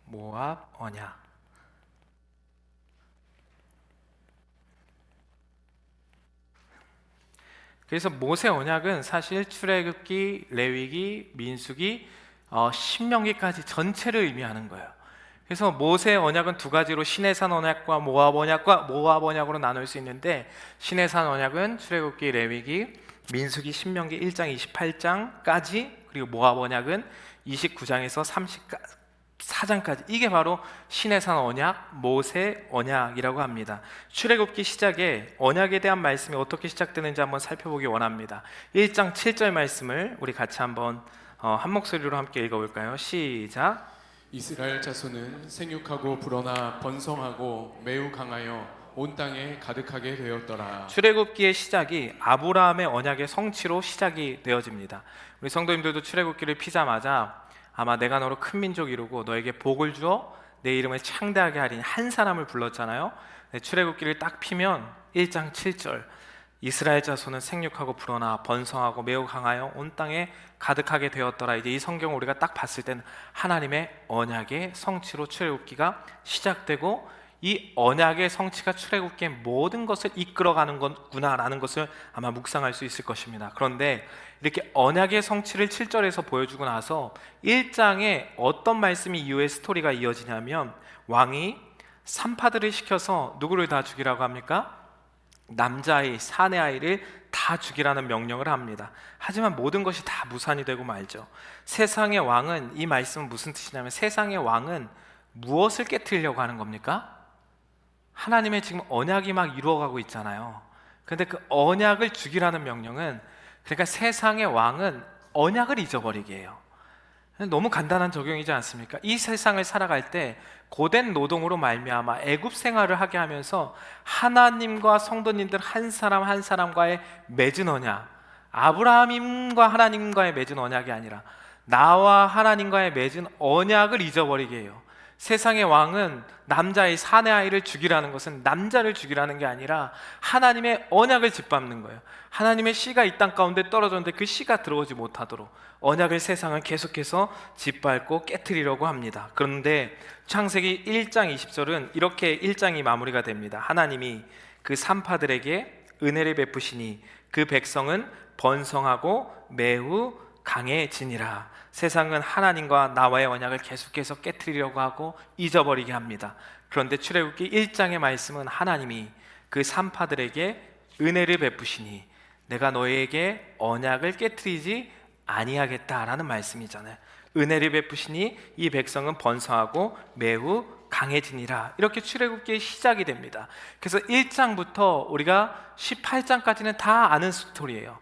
모압 언약. 그래서 모세 언약은 사실 출애굽기, 레위기, 민수기, 신명기까지 전체를 의미하는 거예요. 그래서 모세 언약은 두 가지로 시내산 언약과 모압 언약으로 나눌 수 있는데, 시내산 언약은 출애굽기, 레위기, 민수기, 신명기 1장 28장까지, 그리고 모압 언약은 29장에서 34장까지, 이게 바로 시내산 언약, 모세 언약이라고 합니다. 출애굽기 시작에 언약에 대한 말씀이 어떻게 시작되는지 한번 살펴보기 원합니다. 1장 7절 말씀을 우리 같이 한번 한 목소리로 함께 읽어볼까요? 시작. 이스라엘 자손은 생육하고 불어나 번성하고 매우 강하여 온 땅에 가득하게 되었더라. 출애굽기의 시작이 아브라함의 언약의 성취로 시작이 되어집니다. 우리 성도님들도 출애굽기를 피자마자 아마 내가 너로 큰 민족 이루고 너에게 복을 주어 내 이름을 창대하게 하리니 한 사람을 불렀잖아요. 출애굽기를 딱 피면 1장 7절, 이스라엘 자손은 생육하고 불어나 번성하고 매우 강하여 온 땅에 가득하게 되었더라. 이제 이 성경을 우리가 딱 봤을 때는 하나님의 언약의 성취로 출애굽기가 시작되고, 이 언약의 성취가 출애굽기의 모든 것을 이끌어가는 거구나라는 것을 아마 묵상할 수 있을 것입니다. 그런데 이렇게 언약의 성취를 7절에서 보여주고 나서 1장에 어떤 말씀이 이후에 스토리가 이어지냐면, 왕이 산파들을 시켜서 누구를 다 죽이라고 합니까? 남자아이, 사내아이를 다 죽이라는 명령을 합니다. 하지만 모든 것이 다 무산이 되고 말죠. 세상의 왕은, 이 말씀은 무슨 뜻이냐면, 세상의 왕은 무엇을 깨트리려고 하는 겁니까? 하나님의 지금 언약이 막 이루어가고 있잖아요. 그런데 그 언약을 죽이라는 명령은, 그러니까 세상의 왕은 언약을 잊어버리게 해요. 너무 간단한 적용이지 않습니까? 이 세상을 살아갈 때 고된 노동으로 말미암아 애굽 생활을 하게 하면서 하나님과 성도님들 한 사람 한 사람과의 맺은 언약, 아브라함과 하나님과의 맺은 언약이 아니라 나와 하나님과의 맺은 언약을 잊어버리게 해요. 세상의 왕은 남자의 사내아이를 죽이라는 것은 남자를 죽이라는 게 아니라 하나님의 언약을 짓밟는 거예요. 하나님의 씨가 이 땅 가운데 떨어졌는데 그 씨가 들어오지 못하도록 언약을 세상은 계속해서 짓밟고 깨트리려고 합니다. 그런데 창세기 1장 20절은 이렇게 1장이 마무리가 됩니다. 하나님이 그 산파들에게 은혜를 베푸시니 그 백성은 번성하고 매우 강해지니라. 세상은 하나님과 나와의 언약을 계속해서 깨트리려고 하고 잊어버리게 합니다. 그런데 출애굽기 1장의 말씀은 하나님이 그 산파들에게 은혜를 베푸시니 내가 너희에게 언약을 깨트리지 아니하겠다라는 말씀이잖아요. 은혜를 베푸시니 이 백성은 번성하고 매우 강해지니라. 이렇게 출애굽기의 시작이 됩니다. 그래서 1장부터 우리가 18장까지는 다 아는 스토리예요.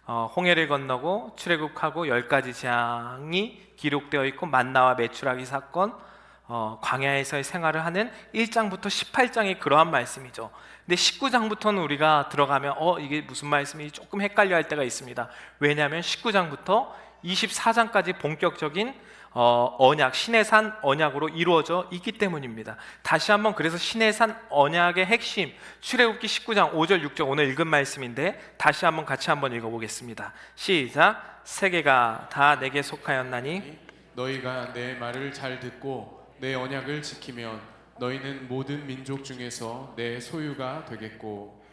홍해를 건너고 출애굽하고 10가지 재앙이 기록되어 있고, 만나와 메추라기 사건, 광야에서의 생활을 하는 1장부터 18장이 그러한 말씀이죠. 근데 19장부터는 우리가 들어가면 이게 무슨 말씀인지 조금 헷갈려 할 때가 있습니다. 왜냐하면 19장부터 24장까지 본격적인 언약, 신의 산 언약으로 이루어져 있기 때문입니다. 다시 한번 그래서 신의 산 언약의 핵심, 출애굽기 19장 5절 6절 오늘 읽은 말씀인데 다시 한번 같이 한번 읽어보겠습니다. 시작. 세계가 다 내게 속하였나니 너희가 내 말을 잘 듣고 내 언약을 지키면 너희는 모든 민족 중에서 내 소유가 되겠고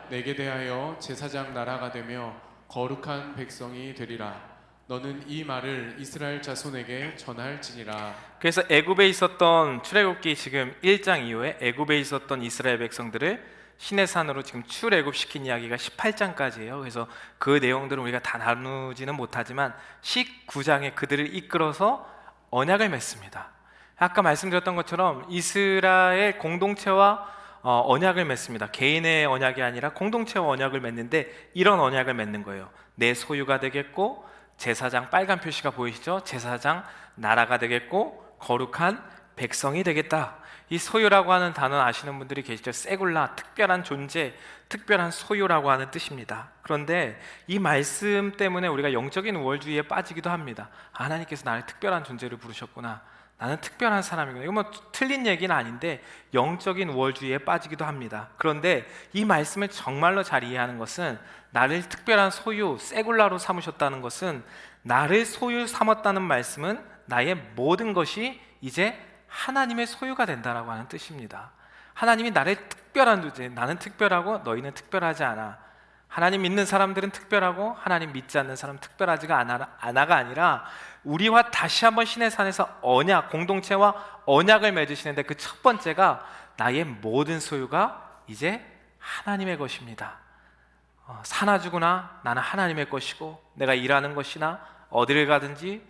내게 대하여 제사장 나라가 되며 거룩한 백성이 되리라. 너는 이 말을 이스라엘 자손에게 전할지니라. 그래서 애굽에 있었던 출애굽기 지금 1장 이후에 애굽에 있었던 이스라엘 백성들을 신의 산으로 지금 출애굽시킨 이야기가 18장까지예요. 그래서 그 내용들은 우리가 다 나누지는 못하지만 19장에 그들을 이끌어서 언약을 맺습니다. 아까 말씀드렸던 것처럼 이스라엘 공동체와 언약을 맺습니다. 개인의 언약이 아니라 공동체와 언약을 맺는데 이런 언약을 맺는 거예요. 내 소유가 되겠고 제사장, 빨간 표시가 보이시죠? 제사장 나라가 되겠고 거룩한 백성이 되겠다. 이 소유라고 하는 단어 아시는 분들이 계시죠? 세굴라, 특별한 존재, 특별한 소유라고 하는 뜻입니다. 그런데 이 말씀 때문에 우리가 영적인 우월주의에 빠지기도 합니다. 하나님께서 나를 특별한 존재로 부르셨구나, 나는 특별한 사람이구나. 이거 뭐 틀린 얘기는 아닌데 영적인 우월주의에 빠지기도 합니다. 그런데 이 말씀을 정말로 잘 이해하는 것은 나를 특별한 소유, 세굴라로 삼으셨다는 것은, 나를 소유 삼았다는 말씀은 나의 모든 것이 이제 하나님의 소유가 된다라고 하는 뜻입니다. 하나님이 나를 특별한 존재, 나는 특별하고 너희는 특별하지 않아. 하나님 믿는 사람들은 특별하고 하나님 믿지 않는 사람은 특별하지가 않아가 아니라 우리와 다시 한번 신의 산에서 언약, 공동체와 언약을 맺으시는데 그 첫 번째가 나의 모든 소유가 이제 하나님의 것입니다. 사나 죽으나 나는 하나님의 것이고, 내가 일하는 것이나 어디를 가든지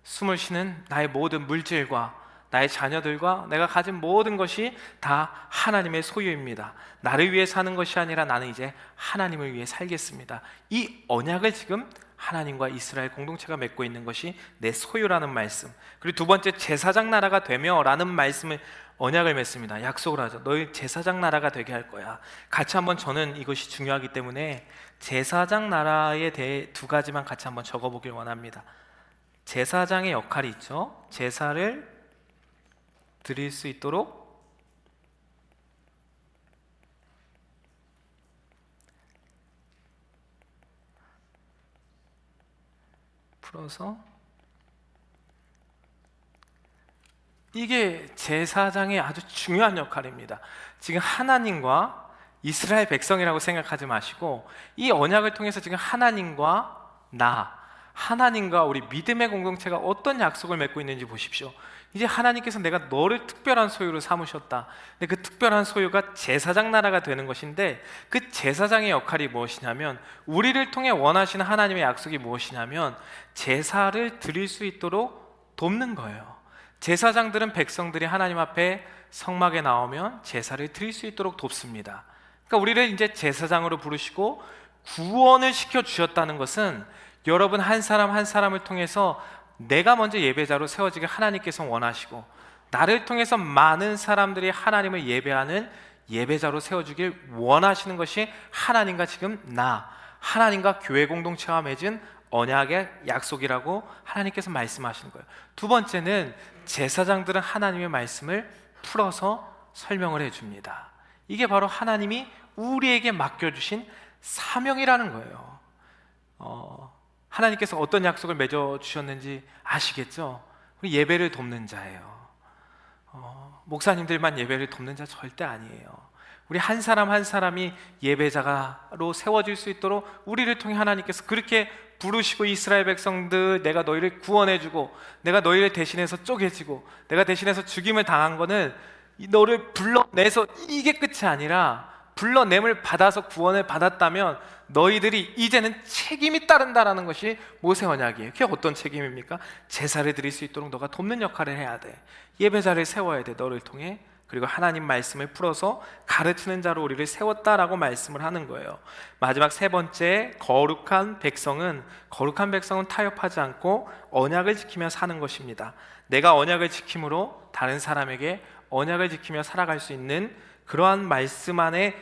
숨을 쉬는 나의 모든 물질과 나의 자녀들과 내가 가진 모든 것이 다 하나님의 소유입니다. 나를 위해 사는 것이 아니라 나는 이제 하나님을 위해 살겠습니다. 이 언약을 지금 하나님과 이스라엘 공동체가 맺고 있는 것이 내 소유라는 말씀. 그리고 두 번째, 제사장 나라가 되며 라는 말씀을, 언약을 맺습니다. 약속을 하죠. 너희 제사장 나라가 되게 할 거야. 같이 한번, 저는 이것이 중요하기 때문에 제사장 나라에 대해 두 가지만 같이 한번 적어보길 원합니다. 제사장의 역할이 있죠. 제사를 드릴 수 있도록 풀어서, 이게 제사장의 아주 중요한 역할입니다. 지금 하나님과 이스라엘 백성이라고 생각하지 마시고 이 언약을 통해서 지금 하나님과 하나님과 우리 믿음의 공동체가 어떤 약속을 맺고 있는지 보십시오. 이제 하나님께서 내가 너를 특별한 소유로 삼으셨다. 근데 그 특별한 소유가 제사장 나라가 되는 것인데, 그 제사장의 역할이 무엇이냐면, 우리를 통해 원하시는 하나님의 약속이 무엇이냐면 제사를 드릴 수 있도록 돕는 거예요. 제사장들은 백성들이 하나님 앞에 성막에 나오면 제사를 드릴 수 있도록 돕습니다. 그러니까 우리를 이제 제사장으로 부르시고 구원을 시켜 주셨다는 것은, 여러분 한 사람 한 사람을 통해서 내가 먼저 예배자로 세워지길 하나님께서 원하시고, 나를 통해서 많은 사람들이 하나님을 예배하는 예배자로 세워주길 원하시는 것이 하나님과 지금 하나님과 교회 공동체와 맺은 언약의 약속이라고 하나님께서 말씀하시는 거예요. 두 번째는, 제사장들은 하나님의 말씀을 풀어서 설명을 해줍니다. 이게 바로 하나님이 우리에게 맡겨주신 사명이라는 거예요. 하나님께서 어떤 약속을 맺어주셨는지 아시겠죠? 예배를 돕는 자예요. 목사님들만 예배를 돕는 자 절대 아니에요. 우리 한 사람 한 사람이 예배자로 세워질 수 있도록 우리를 통해 하나님께서 그렇게 부르시고, 이스라엘 백성들, 내가 너희를 구원해주고, 내가 너희를 대신해서 쪼개지고, 내가 대신해서 죽임을 당한 거는 너를 불러내서 이게 끝이 아니라, 불러냄을 받아서 구원을 받았다면 너희들이 이제는 책임이 따른다라는 것이 모세 언약이에요. 그게 어떤 책임입니까? 제사를 드릴 수 있도록 너가 돕는 역할을 해야 돼. 예배자를 세워야 돼, 너를 통해. 그리고 하나님 말씀을 풀어서 가르치는 자로 우리를 세웠다라고 말씀을 하는 거예요. 마지막 세 번째, 거룩한 백성은 타협하지 않고 언약을 지키며 사는 것입니다. 내가 언약을 지킴으로 다른 사람에게 언약을 지키며 살아갈 수 있는 그러한 말씀 안에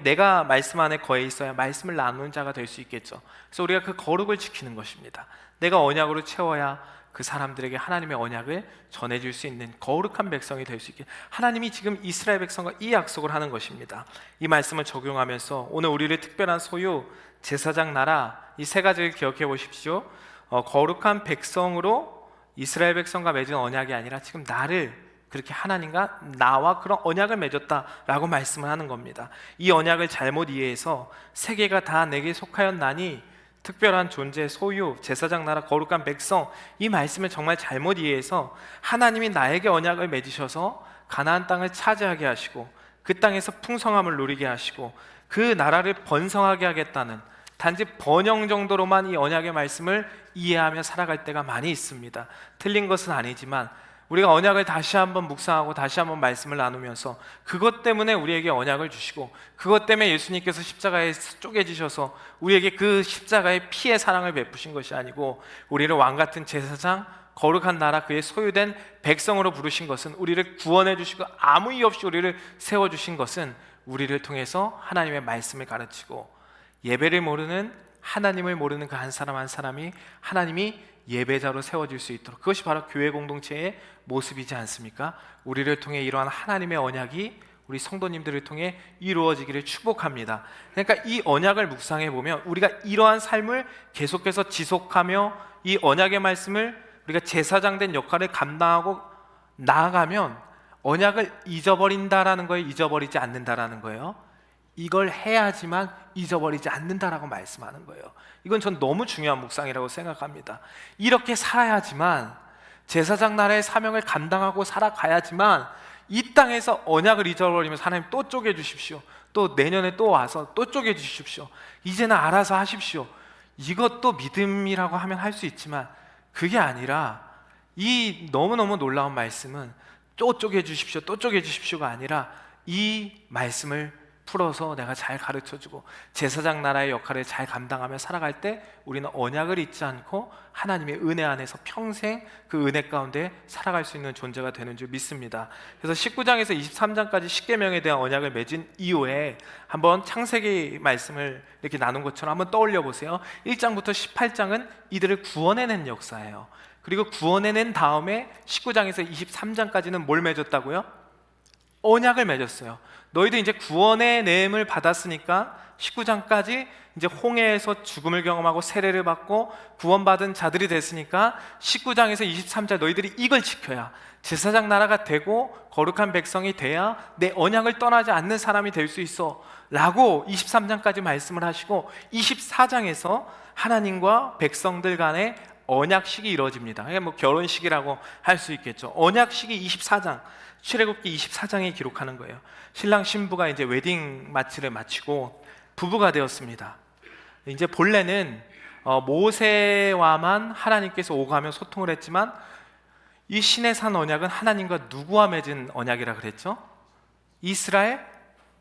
내가 말씀 안에 거해 있어야 말씀을 나누는 자가 될 수 있겠죠. 그래서 우리가 그 거룩을 지키는 것입니다. 내가 언약으로 채워야 그 사람들에게 하나님의 언약을 전해줄 수 있는 거룩한 백성이 될 수 있게, 하나님이 지금 이스라엘 백성과 이 약속을 하는 것입니다. 이 말씀을 적용하면서 오늘 우리를 특별한 소유, 제사장 나라, 이 세 가지를 기억해 보십시오. 거룩한 백성으로 이스라엘 백성과 맺은 언약이 아니라 지금 나를, 그렇게 하나님과 나와 그런 언약을 맺었다라고 말씀을 하는 겁니다. 이 언약을 잘못 이해해서 세계가 다 내게 속하였나니, 특별한 존재, 소유, 제사장 나라, 거룩한 백성, 이 말씀을 정말 잘못 이해해서 하나님이 나에게 언약을 맺으셔서 가나안 땅을 차지하게 하시고 그 땅에서 풍성함을 누리게 하시고 그 나라를 번성하게 하겠다는 단지 번영 정도로만 이 언약의 말씀을 이해하며 살아갈 때가 많이 있습니다. 틀린 것은 아니지만 우리가 언약을 다시 한번 묵상하고 다시 한번 말씀을 나누면서 그것 때문에 우리에게 언약을 주시고 그것 때문에 예수님께서 십자가에 쪼개지셔서 우리에게 그 십자가의 피의 사랑을 베푸신 것이 아니고 우리를 왕같은 제사장, 거룩한 나라, 그의 소유된 백성으로 부르신 것은, 우리를 구원해 주시고 아무 이유 없이 우리를 세워주신 것은 우리를 통해서 하나님의 말씀을 가르치고 예배를 모르는, 하나님을 모르는 그 한 사람 한 사람이 하나님이 예배자로 세워질 수 있도록, 그것이 바로 교회 공동체의 모습이지 않습니까? 우리를 통해 이러한 하나님의 언약이 우리 성도님들을 통해 이루어지기를 축복합니다. 그러니까 이 언약을 묵상해 보면 우리가 이러한 삶을 계속해서 지속하며 이 언약의 말씀을 우리가 제사장된 역할을 감당하고 나아가면 언약을 잊어버린다라는 거예요, 잊어버리지 않는다라는 거예요. 이걸 해야지만 잊어버리지 않는다라고 말씀하는 거예요. 이건 전 너무 중요한 묵상이라고 생각합니다. 이렇게 살아야지만, 제사장 나라의 사명을 감당하고 살아가야지만 이 땅에서 언약을 잊어버리면서 하나님 또 쪼개주십시오, 또 내년에 또 와서 또 쪼개주십시오, 이제는 알아서 하십시오, 이것도 믿음이라고 하면 할 수 있지만 그게 아니라, 이 너무너무 놀라운 말씀은 또 쪼개주십시오, 또 쪼개주십시오가 아니라 이 말씀을 풀어서 내가 잘 가르쳐주고 제사장 나라의 역할을 잘 감당하며 살아갈 때 우리는 언약을 잊지 않고 하나님의 은혜 안에서 평생 그 은혜 가운데 살아갈 수 있는 존재가 되는 줄 믿습니다. 그래서 19장에서 23장까지 십계명에 대한 언약을 맺은 이후에 한번 창세기 말씀을 이렇게 나눈 것처럼 한번 떠올려 보세요. 1장부터 18장은 이들을 구원해낸 역사예요. 그리고 구원해낸 다음에 19장에서 23장까지는 뭘 맺었다고요? 언약을 맺었어요. 너희도 이제 구원의 내음을 받았으니까 19장까지 이제 홍해에서 죽음을 경험하고 세례를 받고 구원받은 자들이 됐으니까 19장에서 23장 너희들이 이걸 지켜야 제사장 나라가 되고 거룩한 백성이 돼야 내 언약을 떠나지 않는 사람이 될 수 있어 라고 23장까지 말씀을 하시고 24장에서 하나님과 백성들 간의 언약식이 이루어집니다. 뭐 결혼식이라고 할 수 있겠죠. 언약식이 24장, 출애굽기 24장에 기록하는 거예요. 신랑 신부가 이제 웨딩 마치를 마치고 부부가 되었습니다. 이제 본래는 모세와만 하나님께서 오가며 소통을 했지만 이 신의 산 언약은 하나님과 누구와 맺은 언약이라 그랬죠? 이스라엘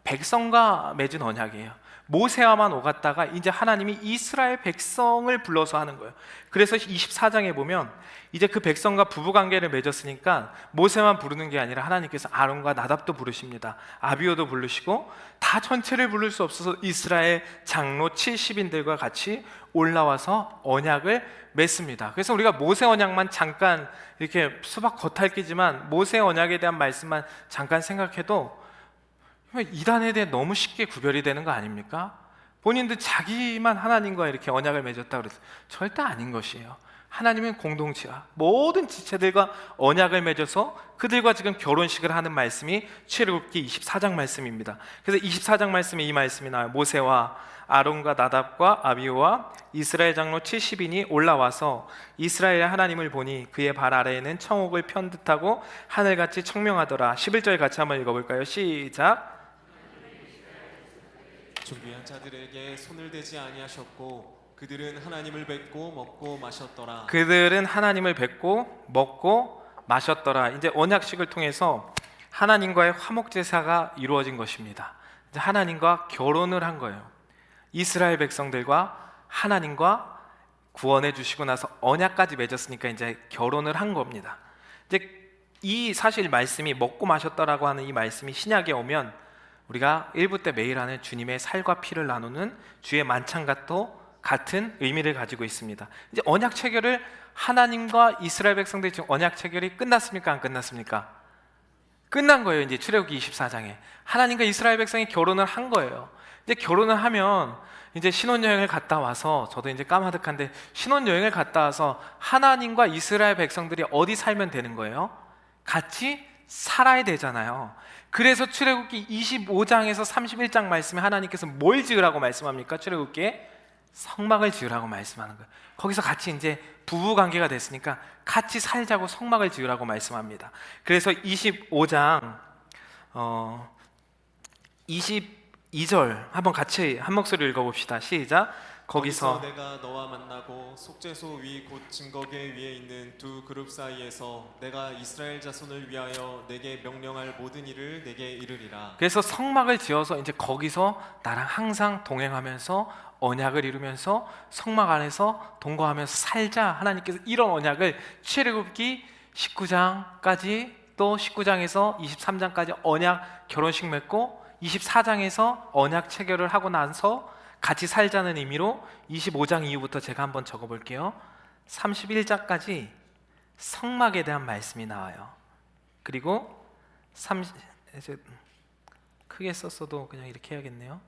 백성과 맺은 언약이에요. 모세와만 오갔다가 이제 하나님이 이스라엘 백성을 불러서 하는 거예요. 그래서 24장에 보면 이제 그 백성과 부부관계를 맺었으니까 모세만 부르는 게 아니라 하나님께서 아론과 나답도 부르십니다. 아비오도 부르시고 다 전체를 부를 수 없어서 이스라엘 장로 70인들과 같이 올라와서 언약을 맺습니다. 그래서 우리가 모세 언약만 잠깐 이렇게 수박 겉핥기지만 모세 언약에 대한 말씀만 잠깐 생각해도 이단에 대해 너무 쉽게 구별이 되는 거 아닙니까? 본인들 자기만 하나님과 이렇게 언약을 맺었다 그래서 절대 아닌 것이에요. 하나님은 공동체와 모든 지체들과 언약을 맺어서 그들과 지금 결혼식을 하는 말씀이 출애굽기 24장 말씀입니다. 그래서 24장 말씀에 이 말씀이 나와요. 모세와 아론과 나답과 아비후와 이스라엘 장로 70인이 올라와서 이스라엘의 하나님을 보니 그의 발 아래에는 청옥을 편 듯하고 하늘같이 청명하더라. 11절 같이 한번 읽어볼까요? 시작. 준비한 자들에게 손을 대지 아니하셨고 그들은 하나님을 뵙고 먹고 마셨더라. 그들은 하나님을 뵙고 먹고 마셨더라. 이제 언약식을 통해서 하나님과의 화목 제사가 이루어진 것입니다. 이제 하나님과 결혼을 한 거예요. 이스라엘 백성들과 하나님과 구원해 주시고 나서 언약까지 맺었으니까 이제 결혼을 한 겁니다. 이제 이 사실 말씀이 먹고 마셨더라고 하는 이 말씀이 신약에 오면 우리가 1부 때 매일 하는 주님의 살과 피를 나누는 주의 만찬과도 같은 의미를 가지고 있습니다. 이제 언약 체결을 하나님과 이스라엘 백성들이 지금 언약 체결이 끝났습니까? 안 끝났습니까? 끝난 거예요. 이제 출애굽기 24장에 하나님과 이스라엘 백성이 결혼을 한 거예요. 이제 결혼을 하면 이제 신혼여행을 갔다 와서, 저도 이제 까마득한데 신혼여행을 갔다 와서 하나님과 이스라엘 백성들이 어디 살면 되는 거예요? 같이 살아야 되잖아요. 그래서 출애굽기 25장에서 31장 말씀에 하나님께서 뭘 지으라고 말씀합니까? 출애굽기에 성막을 지으라고 말씀하는 거예요. 거기서 같이 이제 부부 관계가 됐으니까 같이 살자고 성막을 지으라고 말씀합니다. 그래서 25장 22절 한번 같이 한 목소리 읽어봅시다. 시작. 거기서 내가 너와 만나고 속죄소 위 곧 증거계 위에 있는 두 그룹 사이에서 내가 이스라엘 자손을 위하여 내게 명령할 모든 일을 내게 이르리라. 그래서 성막을 지어서 이제 거기서 나랑 항상 동행하면서 언약을 이루면서 성막 안에서 동거하면서 살자. 하나님께서 이런 언약을 출애굽기 19장까지 또 19장에서 23장까지 언약 결혼식 맺고 24장에서 언약 체결을 하고 나서 같이 살자는 의미로 25장 이후부터 제가 한번 적어볼게요. 31장까지 성막에 대한 말씀이 나와요. 그리고 크게 썼어도 그냥 이렇게 해야겠네요.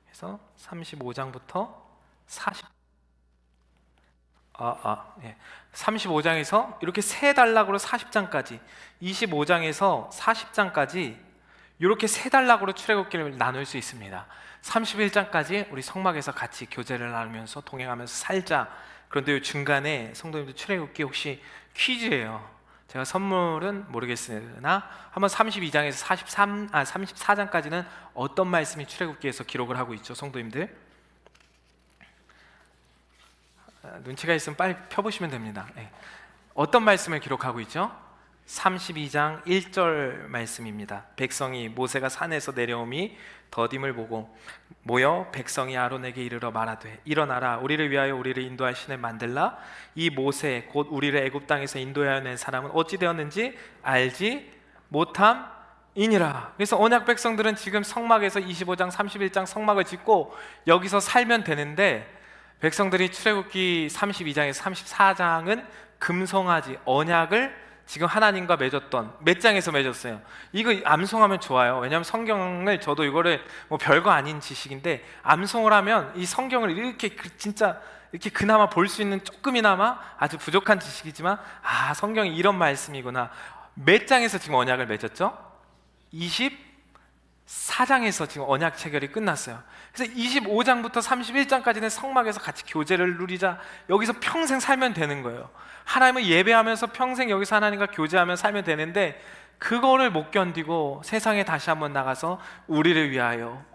그래서 35장부터 35장에서 이렇게 세 단락으로 40장까지, 25장에서 40장까지 이렇게 세 단락으로 출애굽기를 나눌 수 있습니다. 31장까지 우리 성막에서 같이 교제를 나누면서 동행하면서 살자. 그런데 이 중간에 성도님들 출애굽기 혹시 퀴즈예요. 제가 선물은 모르겠으나 한번 32장에서 34장까지는 어떤 말씀이 출애굽기에서 기록을 하고 있죠, 성도님들? 눈치가 있으면 빨리 펴보시면 됩니다. 어떤 말씀을 기록하고 있죠? 32장 1절 말씀입니다. 백성이 모세가 산에서 내려오미 더딤을 보고 모여 백성이 아론에게 이르러 말하되 일어나라 우리를 위하여 우리를 인도할 신을 만들라. 이 모세 곧 우리를 애굽 땅에서 인도하여 낸 사람은 어찌 되었는지 알지 못함이니라. 그래서 언약 백성들은 지금 성막에서 25장 31장 성막을 짓고 여기서 살면 되는데, 백성들이 출애굽기 32장에서 34장은 금송아지 언약을 지금 하나님과 맺었던, 몇 장에서 맺었어요. 이거 암송하면 좋아요. 왜냐하면 성경을, 저도 이거를 뭐 별거 아닌 지식인데 암송을 하면 이 성경을 이렇게 진짜 이렇게 그나마 볼 수 있는 조금이나마 아주 부족한 지식이지만, 아, 성경이 이런 말씀이구나. 몇 장에서 지금 언약을 맺었죠? 24장에서 지금 언약 체결이 끝났어요. 그래서 25장부터 31장까지는 성막에서 같이 교제를 누리자. 여기서 평생 살면 되는 거예요. 하나님을 예배하면서 평생 여기서 하나님과 교제하며 살면 되는데, 그거를 못 견디고 세상에 다시 한번 나가서 우리를 위하여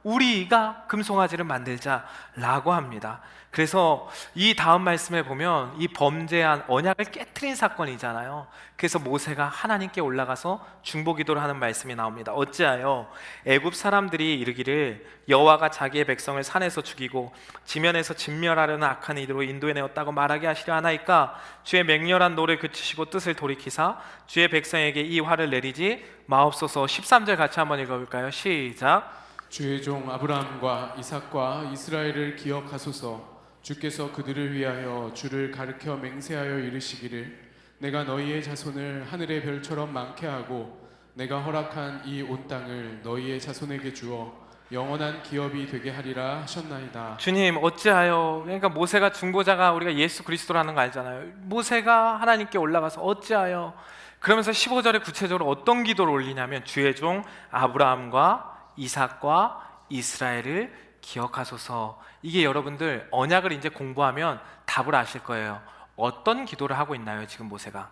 우리가 금송아지를 만들자라고 합니다. 그래서 이 다음 말씀에 보면 이 범죄한 언약을 깨트린 사건이잖아요. 그래서 모세가 하나님께 올라가서 중보기도를 하는 말씀이 나옵니다. 어찌하여 애굽 사람들이 이르기를 여호와가 자기의 백성을 산에서 죽이고 지면에서 진멸하려는 악한 이들로 인도해 내었다고 말하게 하시려 하나이까. 주의 맹렬한 노를 그치시고 뜻을 돌이키사 주의 백성에게 이 화를 내리지 마옵소서. 13절 같이 한번 읽어볼까요? 시작. 주의 종 아브라함과 이삭과 이스라엘을 기억하소서. 주께서 그들을 위하여 주를 가르쳐 맹세하여 이르시기를 내가 너희의 자손을 하늘의 별처럼 많게 하고 내가 허락한 이 온 땅을 너희의 자손에게 주어 영원한 기업이 되게 하리라 하셨나이다. 주님 어찌하여, 그러니까 모세가 중보자가 우리가 예수 그리스도라는 거 알잖아요. 모세가 하나님께 올라가서 어찌하여, 그러면서 15절에 구체적으로 어떤 기도를 올리냐면 주의 종 아브라함과 이삭과 이스라엘을 기억하소서. 이게 여러분들 언약을 이제 공부하면 답을 아실 거예요. 어떤 기도를 하고 있나요? 지금 모세가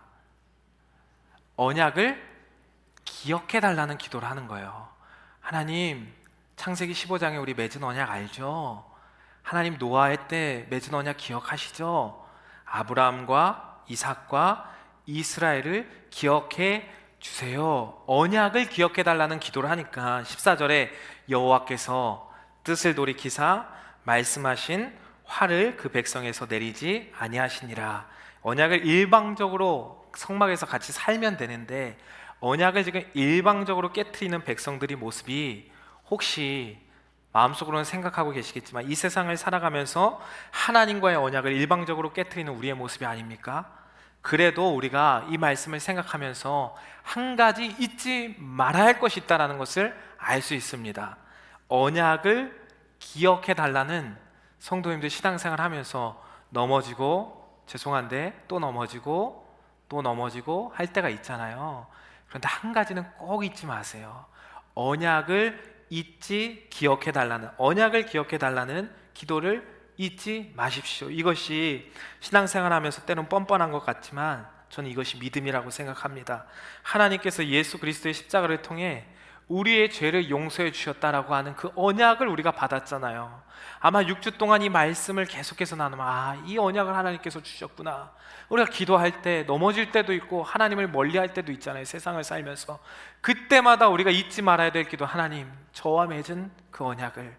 언약을 기억해 달라는 기도를 하는 거예요. 하나님, 창세기 15장에 우리 맺은 언약 알죠? 하나님 노아의 때 맺은 언약 기억하시죠? 아브라함과 이삭과 이스라엘을 기억해 주세요. 언약을 기억해 달라는 기도를 하니까 14절에 여호와께서 뜻을 돌이키사 말씀하신 화를 그 백성에서 내리지 아니하시니라. 언약을 일방적으로 성막에서 같이 살면 되는데 언약을 지금 일방적으로 깨트리는 백성들의 모습이 혹시 마음속으로는 생각하고 계시겠지만 이 세상을 살아가면서 하나님과의 언약을 일방적으로 깨트리는 우리의 모습이 아닙니까? 그래도 우리가 이 말씀을 생각하면서 한 가지 잊지 말아야 할 것이 있다는 것을 알 수 있습니다. 언약을 기억해 달라는 성도님들 신앙생활 하면서 넘어지고, 죄송한데 또 넘어지고 또 넘어지고 할 때가 있잖아요. 그런데 한 가지는 꼭 잊지 마세요. 언약을 기억해 달라는, 언약을 기억해 달라는 기도를 잊지 마십시오. 이것이 신앙생활 하면서 때론 뻔뻔한 것 같지만 저는 이것이 믿음이라고 생각합니다. 하나님께서 예수 그리스도의 십자가를 통해 우리의 죄를 용서해 주셨다라고 하는 그 언약을 우리가 받았잖아요. 아마 6주 동안 이 말씀을 계속해서 나누면 이 언약을 하나님께서 주셨구나. 우리가 기도할 때 넘어질 때도 있고 하나님을 멀리할 때도 있잖아요. 세상을 살면서 그때마다 우리가 잊지 말아야 될 기도, 하나님 저와 맺은 그 언약을,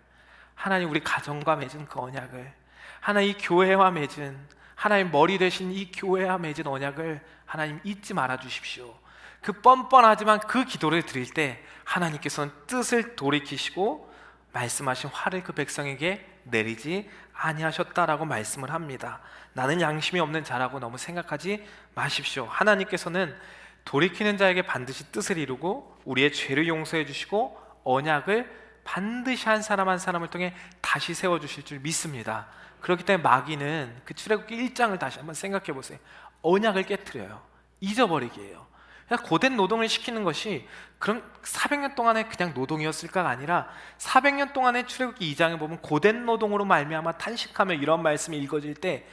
하나님 우리 가정과 맺은 그 언약을, 하나님 이 교회와 맺은, 하나님 머리 되신 이 교회와 맺은 언약을 하나님 잊지 말아 주십시오. 그 뻔뻔하지만 그 기도를 드릴 때 하나님께서는 뜻을 돌이키시고 말씀하신 화를 그 백성에게 내리지 아니하셨다라고 말씀을 합니다. 나는 양심이 없는 자라고 너무 생각하지 마십시오. 하나님께서는 돌이키는 자에게 반드시 뜻을 이루고 우리의 죄를 용서해 주시고 언약을 반드시 한 사람 한 사람을 통해 다시 세워주실 줄 믿습니다. 그렇기 때문에 마귀는 그 출애굽기 1장을 다시 한번 생각해 보세요. 언약을 깨트려요. 잊어버리기예요. 그냥 고된 노동을 시키는 것이 그럼 400년 동안의 그냥 노동이었을까가 아니라 400년 동안의 출애굽기 2장에 보면 고된 노동으로 말미암아 탄식하며 이런 말씀이 읽어질 때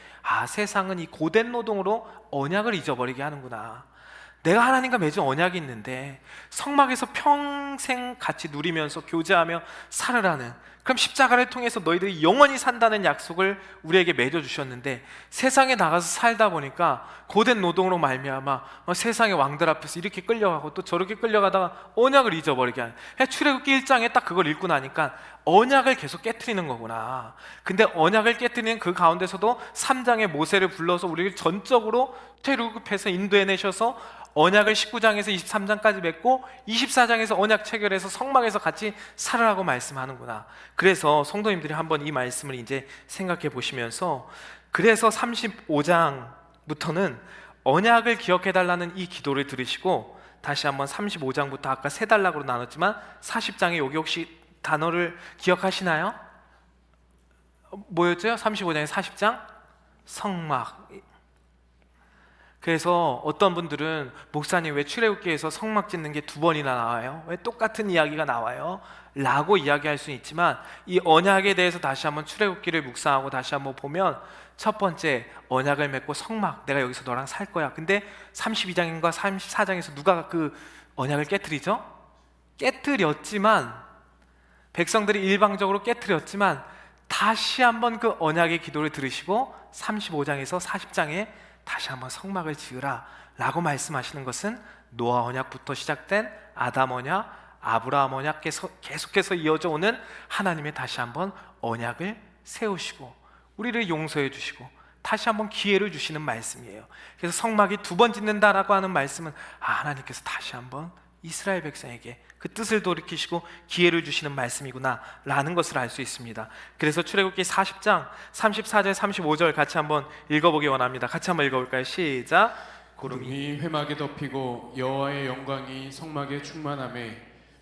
세상은 이 고된 노동으로 언약을 잊어버리게 하는구나. 내가 하나님과 맺은 언약이 있는데 성막에서 평생 같이 누리면서 교제하며 살으라는, 그럼 십자가를 통해서 너희들이 영원히 산다는 약속을 우리에게 맺어주셨는데 세상에 나가서 살다 보니까 고된 노동으로 말미암아 세상의 왕들 앞에서 이렇게 끌려가고 또 저렇게 끌려가다가 언약을 잊어버리게 하는, 출애굽기 1장에 딱 그걸 읽고 나니까 언약을 계속 깨트리는 거구나. 근데 언약을 깨트리는 그 가운데서도 3장에 모세를 불러서 우리를 전적으로 출애굽해서 인도해내셔서 언약을 19장에서 23장까지 맺고 24장에서 언약 체결해서 성막에서 같이 살으라고 말씀하는구나. 그래서 성도님들이 한번 이 말씀을 이제 생각해 보시면서, 그래서 35장부터는 언약을 기억해 달라는 이 기도를 들으시고 다시 한번 35장부터 아까 세 단락으로 나눴지만 40장에 여기 혹시 단어를 기억하시나요? 뭐였죠? 35장에 40장? 성막. 그래서 어떤 분들은 목사님 왜 출애굽기에서 성막 짓는 게 2번이나 나와요? 왜 똑같은 이야기가 나와요? 라고 이야기할 수는 있지만 이 언약에 대해서 다시 한번 출애굽기를 묵상하고 다시 한번 보면 첫 번째, 언약을 맺고 성막, 내가 여기서 너랑 살 거야. 근데 32장인가 34장에서 누가 그 언약을 깨트리죠? 깨트렸지만, 백성들이 일방적으로 깨트렸지만 다시 한번 그 언약의 기도를 들으시고 35장에서 40장에 다시 한번 성막을 지으라 라고 말씀하시는 것은 노아 언약부터 시작된 아담 언약, 아브라함 언약께서 계속해서 이어져 오는 하나님의 다시 한번 언약을 세우시고 우리를 용서해 주시고 다시 한번 기회를 주시는 말씀이에요. 그래서 성막이 2번 짓는다라고 하는 말씀은 하나님께서 다시 한번 이스라엘 백성에게 그 뜻을 돌이키시고 기회를 주시는 말씀이구나 라는 것을 알 수 있습니다. 그래서 출애굽기 40장 34절 35절 같이 한번 읽어보기 원합니다. 같이 한번 읽어볼까요? 시작. 구름이 회막에 덮이고 여호와의 영광이 성막에 충만하매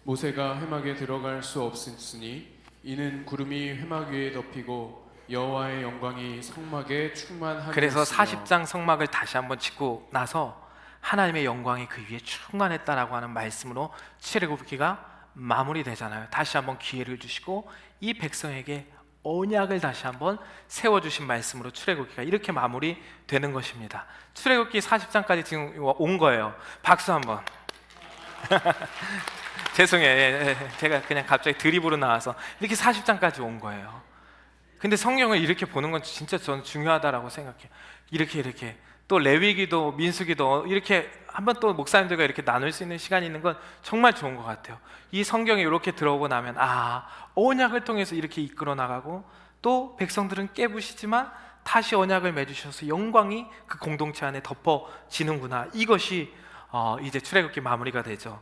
모세가 회막에 들어갈 수 없으니 이는 구름이 회막 위에 덮이고 여호와의 영광이 성막에 충만하게. 그래서 했으며. 40장 성막을 다시 한번 짓고 나서 하나님의 영광이 그 위에 충만했다라고 하는 말씀으로 출애굽기가 마무리되잖아요. 다시 한번 기회를 주시고 이 백성에게 언약을 다시 한번 세워주신 말씀으로 출애굽기가 이렇게 마무리되는 것입니다. 출애굽기 40장까지 지금 온 거예요. 박수 한번. 죄송해요. 제가 그냥 갑자기 드립으로 나와서 이렇게 40장까지 온 거예요. 근데 성경을 이렇게 보는 건 진짜 저는 중요하다라고 생각해요. 이렇게 또 레위기도 민수기도 이렇게 한번 또 목사님들과 이렇게 나눌 수 있는 시간이 있는 건 정말 좋은 것 같아요. 이 성경에 이렇게 들어오고 나면 언약을 통해서 이렇게 이끌어 나가고 또 백성들은 깨부시지만 다시 언약을 맺으셔서 영광이 그 공동체 안에 덮어지는구나. 이것이 이제 출애굽기 마무리가 되죠.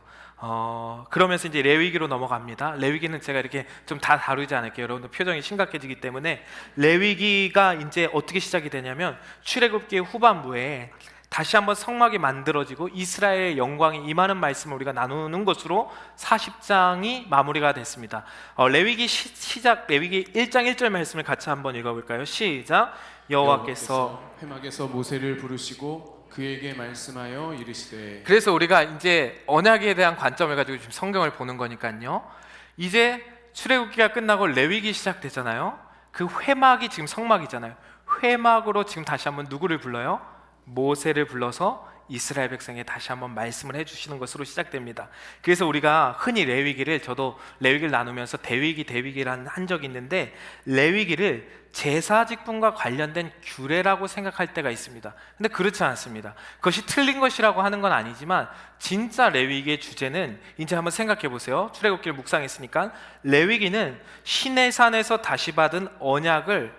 그러면서 이제 레위기로 넘어갑니다. 레위기는 제가 이렇게 좀 다 다루지 않을게요. 여러분들 표정이 심각해지기 때문에. 레위기가 이제 어떻게 시작이 되냐면 출애굽기 후반부에 다시 한번 성막이 만들어지고 이스라엘의 영광이 임하는 말씀을 우리가 나누는 것으로 40장이 마무리가 됐습니다. 레위기 시작, 레위기 1장 1절 말씀을 같이 한번 읽어볼까요? 시작. 여호와께서 회막에서 모세를 부르시고 그에게 말씀하여 이르시되. 그래서 우리가 이제 언약에 대한 관점을 가지고 지금 성경을 보는 거니까요. 이제 출애굽기가 끝나고 레위기 시작되잖아요. 그 회막이 지금 성막이잖아요. 회막으로 지금 다시 한번 누구를 불러요? 모세를 불러서 이스라엘 백성에 다시 한번 말씀을 해주시는 것으로 시작됩니다. 그래서 우리가 흔히 레위기를, 저도 레위기를 나누면서 대위기라는 한 적이 있는데, 레위기를 제사직분과 관련된 규례라고 생각할 때가 있습니다. 근데 그렇지 않습니다. 그것이 틀린 것이라고 하는 건 아니지만 진짜 레위기의 주제는, 이제 한번 생각해 보세요. 출애굽기를 묵상했으니까 레위기는 시내산에서 다시 받은 언약을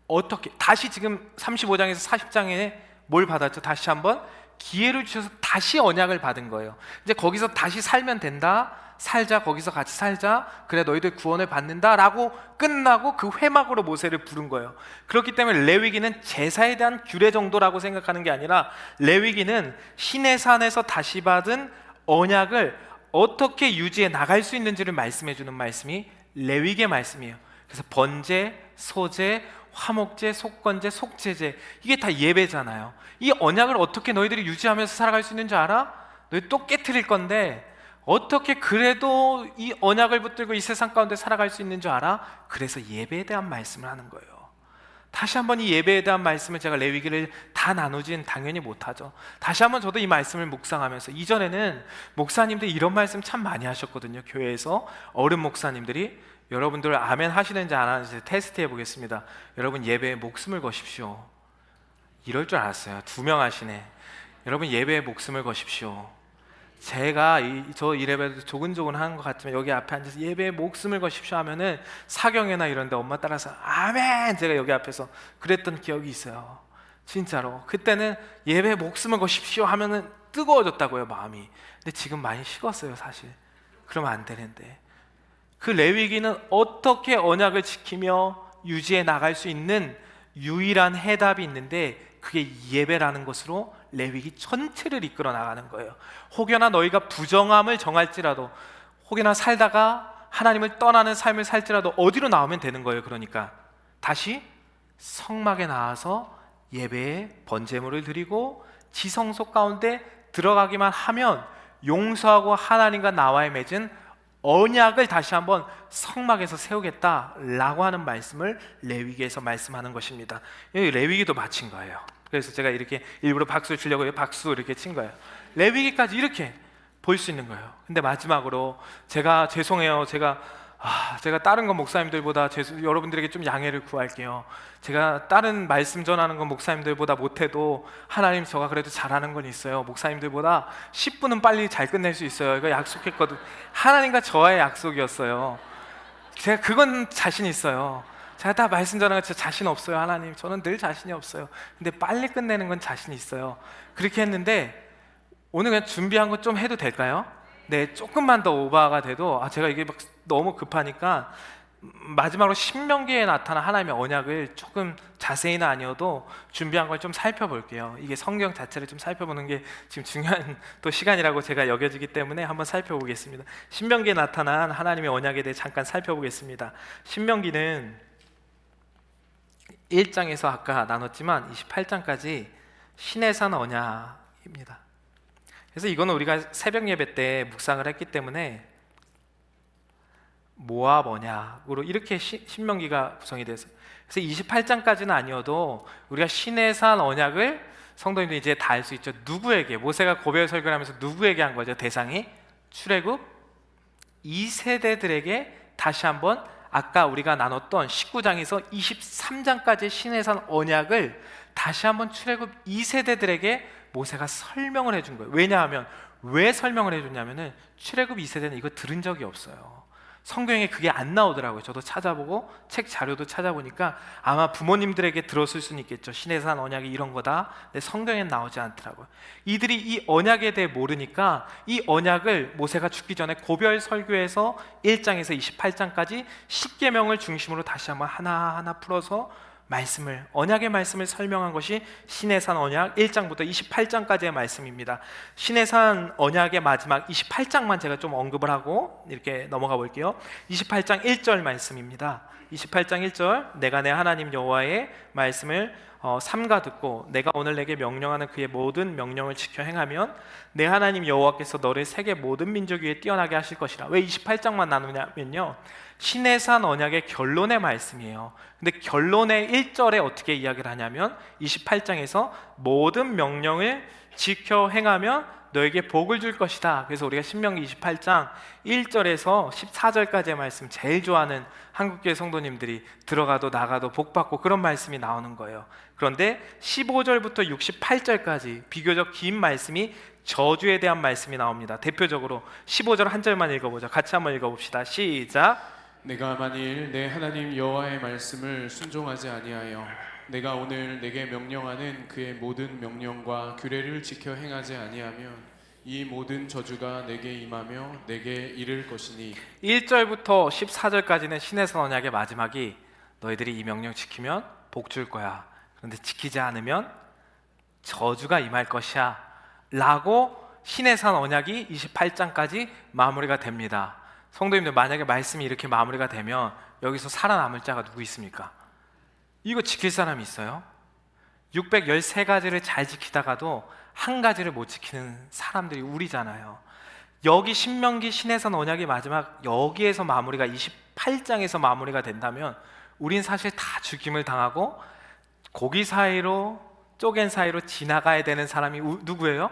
어떻게 다시, 지금 35장에서 40장에 뭘 받았죠? 다시 한번 기회를 주셔서 다시 언약을 받은 거예요. 이제 거기서 다시 살면 된다, 살자, 거기서 같이 살자, 그래 너희들 구원을 받는다 라고 끝나고 그 회막으로 모세를 부른 거예요. 그렇기 때문에 레위기는 제사에 대한 규례 정도라고 생각하는 게 아니라, 레위기는 시내산에서 다시 받은 언약을 어떻게 유지해 나갈 수 있는지를 말씀해 주는 말씀이 레위기의 말씀이에요. 그래서 번제, 소제, 화목제, 속건제, 속죄제, 이게 다 예배잖아요. 이 언약을 어떻게 너희들이 유지하면서 살아갈 수 있는 줄 알아? 너희 또 깨트릴 건데 어떻게 그래도 이 언약을 붙들고 이 세상 가운데 살아갈 수 있는 줄 알아? 그래서 예배에 대한 말씀을 하는 거예요. 다시 한번 이 예배에 대한 말씀을 제가 레위기를 다 나누진 당연히 못하죠. 다시 한번 저도 이 말씀을 묵상하면서, 이전에는 목사님들이 이런 말씀 참 많이 하셨거든요. 교회에서 어른 목사님들이, 여러분들 아멘 하시는지 안 하는지 테스트 해보겠습니다. 여러분 예배에 목숨을 거십시오. 이럴 줄 알았어요. 2명 하시네. 여러분 예배에 목숨을 거십시오. 제가 저 이래봬도 조근조근한 것 같지만 여기 앞에 앉아서 예배에 목숨을 거십시오 하면은 사경회나 이런 데 엄마 따라서 아멘, 제가 여기 앞에서 그랬던 기억이 있어요. 진짜로. 그때는 예배에 목숨을 거십시오 하면은 뜨거워졌다고요, 마음이. 근데 지금 많이 식었어요, 사실. 그러면 안 되는데. 그 레위기는 어떻게 언약을 지키며 유지해 나갈 수 있는 유일한 해답이 있는데, 그게 예배라는 것으로 레위기 전체를 이끌어 나가는 거예요. 혹여나 너희가 부정함을 정할지라도, 혹여나 살다가 하나님을 떠나는 삶을 살지라도 어디로 나오면 되는 거예요. 그러니까 다시 성막에 나와서 예배에 번제물을 드리고 지성소 가운데 들어가기만 하면 용서하고 하나님과 나와의 맺은 언약을 다시 한번 성막에서 세우겠다라고 하는 말씀을 레위기에서 말씀하는 것입니다. 여기 레위기도 마친 거예요. 그래서 제가 이렇게 일부러 박수를 치려고 박수 이렇게 친 거예요. 레위기까지 이렇게 볼 수 있는 거예요. 근데 마지막으로 제가 죄송해요. 제가 다른 건 목사님들보다 여러분들에게 좀 양해를 구할게요. 제가 다른 말씀 전하는 건 목사님들보다 못해도 하나님 저가 그래도 잘하는 건 있어요. 목사님들보다 10분은 빨리 잘 끝낼 수 있어요. 이거 약속했거든. 하나님과 저와의 약속이었어요. 제가 그건 자신 있어요. 제가 다 말씀 전하는 거 진짜 자신 없어요. 하나님, 저는 늘 자신이 없어요. 근데 빨리 끝내는 건 자신 있어요. 그렇게 했는데 오늘 그냥 준비한 거 좀 해도 될까요? 네, 조금만 더 오버가 돼도 제가 이게 막 너무 급하니까 마지막으로 신명기에 나타난 하나님의 언약을 조금 자세히는 아니어도 준비한 걸 좀 살펴볼게요. 이게 성경 자체를 좀 살펴보는 게 지금 중요한 또 시간이라고 제가 여겨지기 때문에 한번 살펴보겠습니다. 신명기에 나타난 하나님의 언약에 대해 잠깐 살펴보겠습니다. 신명기는 1장에서 아까 나눴지만 28장까지 시내산 언약입니다. 그래서 이거는 우리가 새벽 예배 때 묵상을 했기 때문에 모압 언약으로 이렇게 신명기가 구성이 돼서, 그래서 28장까지는 아니어도 우리가 시내산 언약을 성도님들이 이제 다 알 수 있죠. 누구에게? 모세가 고별 설교를 하면서 누구에게 한 거죠? 대상이 출애굽 2세대들에게 다시 한번 아까 우리가 나눴던 19장에서 23장까지의 시내산 언약을 다시 한번 출애굽 2세대들에게 모세가 설명을 해준 거예요. 왜냐하면 왜 설명을 해줬냐면은 출애굽 2세대는 이거 들은 적이 없어요. 성경에 그게 안 나오더라고요. 저도 찾아보고 책 자료도 찾아보니까 아마 부모님들에게 들었을 수는 있겠죠. 시내산 언약이 이런 거다. 근데 성경엔 나오지 않더라고요. 이들이 이 언약에 대해 모르니까 이 언약을 모세가 죽기 전에 고별 설교에서 1장에서 28장까지 10계명을 중심으로 다시 한번 하나하나 풀어서 언약의 말씀을 설명한 것이 시내산 언약 1장부터 28장까지의 말씀입니다. 시내산 언약의 마지막 28장만 제가 좀 언급을 하고 이렇게 넘어가 볼게요. 28장 1절 말씀입니다. 28장 1절 내가 내 하나님 여호와의 말씀을 삼가 듣고 내가 오늘 내게 명령하는 그의 모든 명령을 지켜 행하면 내 하나님 여호와께서 너를 세계 모든 민족 위에 뛰어나게 하실 것이라. 왜 28장만 나누냐면요, 시내산 언약의 결론의 말씀이에요. 근데 결론의 1절에 어떻게 이야기를 하냐면 28장에서 모든 명령을 지켜 행하면 너에게 복을 줄 것이다. 그래서 우리가 신명기 28장 1절에서 14절까지의 말씀 제일 좋아하는 한국교회 성도님들이 들어가도 나가도 복 받고 그런 말씀이 나오는 거예요. 그런데 15절부터 68절까지 비교적 긴 말씀이 저주에 대한 말씀이 나옵니다. 대표적으로 15절 한 절만 읽어보죠. 같이 한번 읽어봅시다. 시작. 내가 만일 내 하나님 여호와의 말씀을 순종하지 아니하여 내가 오늘 내게 명령하는 그의 모든 명령과 규례를 지켜 행하지 아니하면 이 모든 저주가 내게 임하며 내게 이를 것이니. 1절부터 14절까지는 시내산 언약의 마지막이 너희들이 이 명령 지키면 복 줄 거야. 그런데 지키지 않으면 저주가 임할 것이야 라고 시내산 언약이 28장까지 마무리가 됩니다. 성도님들, 만약에 말씀이 이렇게 마무리가 되면 여기서 살아남을 자가 누구 있습니까? 이거 지킬 사람이 있어요? 613가지를 잘 지키다가도 한 가지를 못 지키는 사람들이 우리잖아요. 여기 신명기 시내산 언약이 마지막 여기에서 마무리가 28장에서 마무리가 된다면 우린 사실 다 죽임을 당하고 고기 사이로 쪼갠 사이로 지나가야 되는 사람이 누구예요?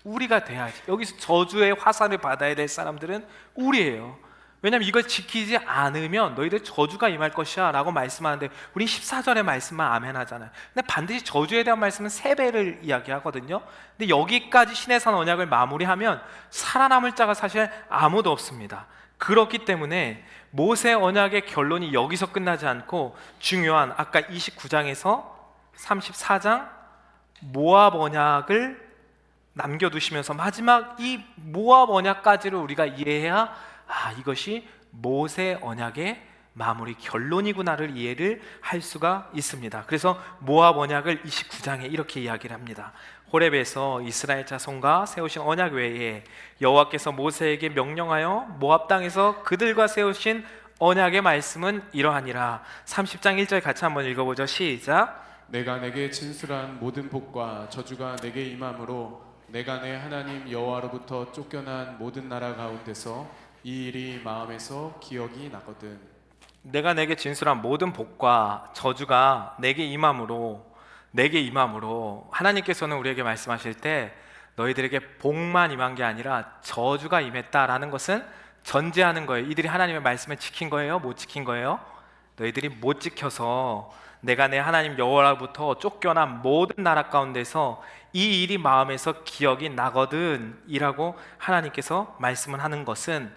우리가 돼야지. 여기서 저주의 화살을 받아야 될 사람들은 우리예요. 왜냐하면 이걸 지키지 않으면 너희들 저주가 임할 것이야 라고 말씀하는데 우리 14절의 말씀만 아멘 하잖아요. 근데 반드시 저주에 대한 말씀은 3배를 이야기하거든요. 근데 여기까지 시내산 언약을 마무리하면 살아남을 자가 사실 아무도 없습니다. 그렇기 때문에 모세 언약의 결론이 여기서 끝나지 않고 중요한 아까 29장에서 34장 모압 언약을 남겨두시면서 마지막 이 모압 언약까지를 우리가 이해해야 이것이 모세 언약의 마무리 결론이구나를 이해를 할 수가 있습니다. 그래서 모압 언약을 29장에 이렇게 이야기를 합니다. 호렙에서 이스라엘 자손과 세우신 언약 외에 여호와께서 모세에게 명령하여 모압 땅에서 그들과 세우신 언약의 말씀은 이러하니라. 30장 1절 같이 한번 읽어보죠. 시작. 내가 내게 진술한 모든 복과 저주가 내게 임함으로 내가 내 하나님 여호와로부터 쫓겨난 모든 나라 가운데서 이 일이 마음에서 기억이 나거든. 내가 내게 진술한 모든 복과 저주가 내게 임함으로 하나님께서는 우리에게 말씀하실 때 너희들에게 복만 임한 게 아니라 저주가 임했다라는 것은 전제하는 거예요. 이들이 하나님의 말씀을 지킨 거예요? 못 지킨 거예요? 너희들이 못 지켜서 내가 내 하나님 여호와로부터 쫓겨난 모든 나라 가운데서 이 일이 마음에서 기억이 나거든 이라고 하나님께서 말씀을 하는 것은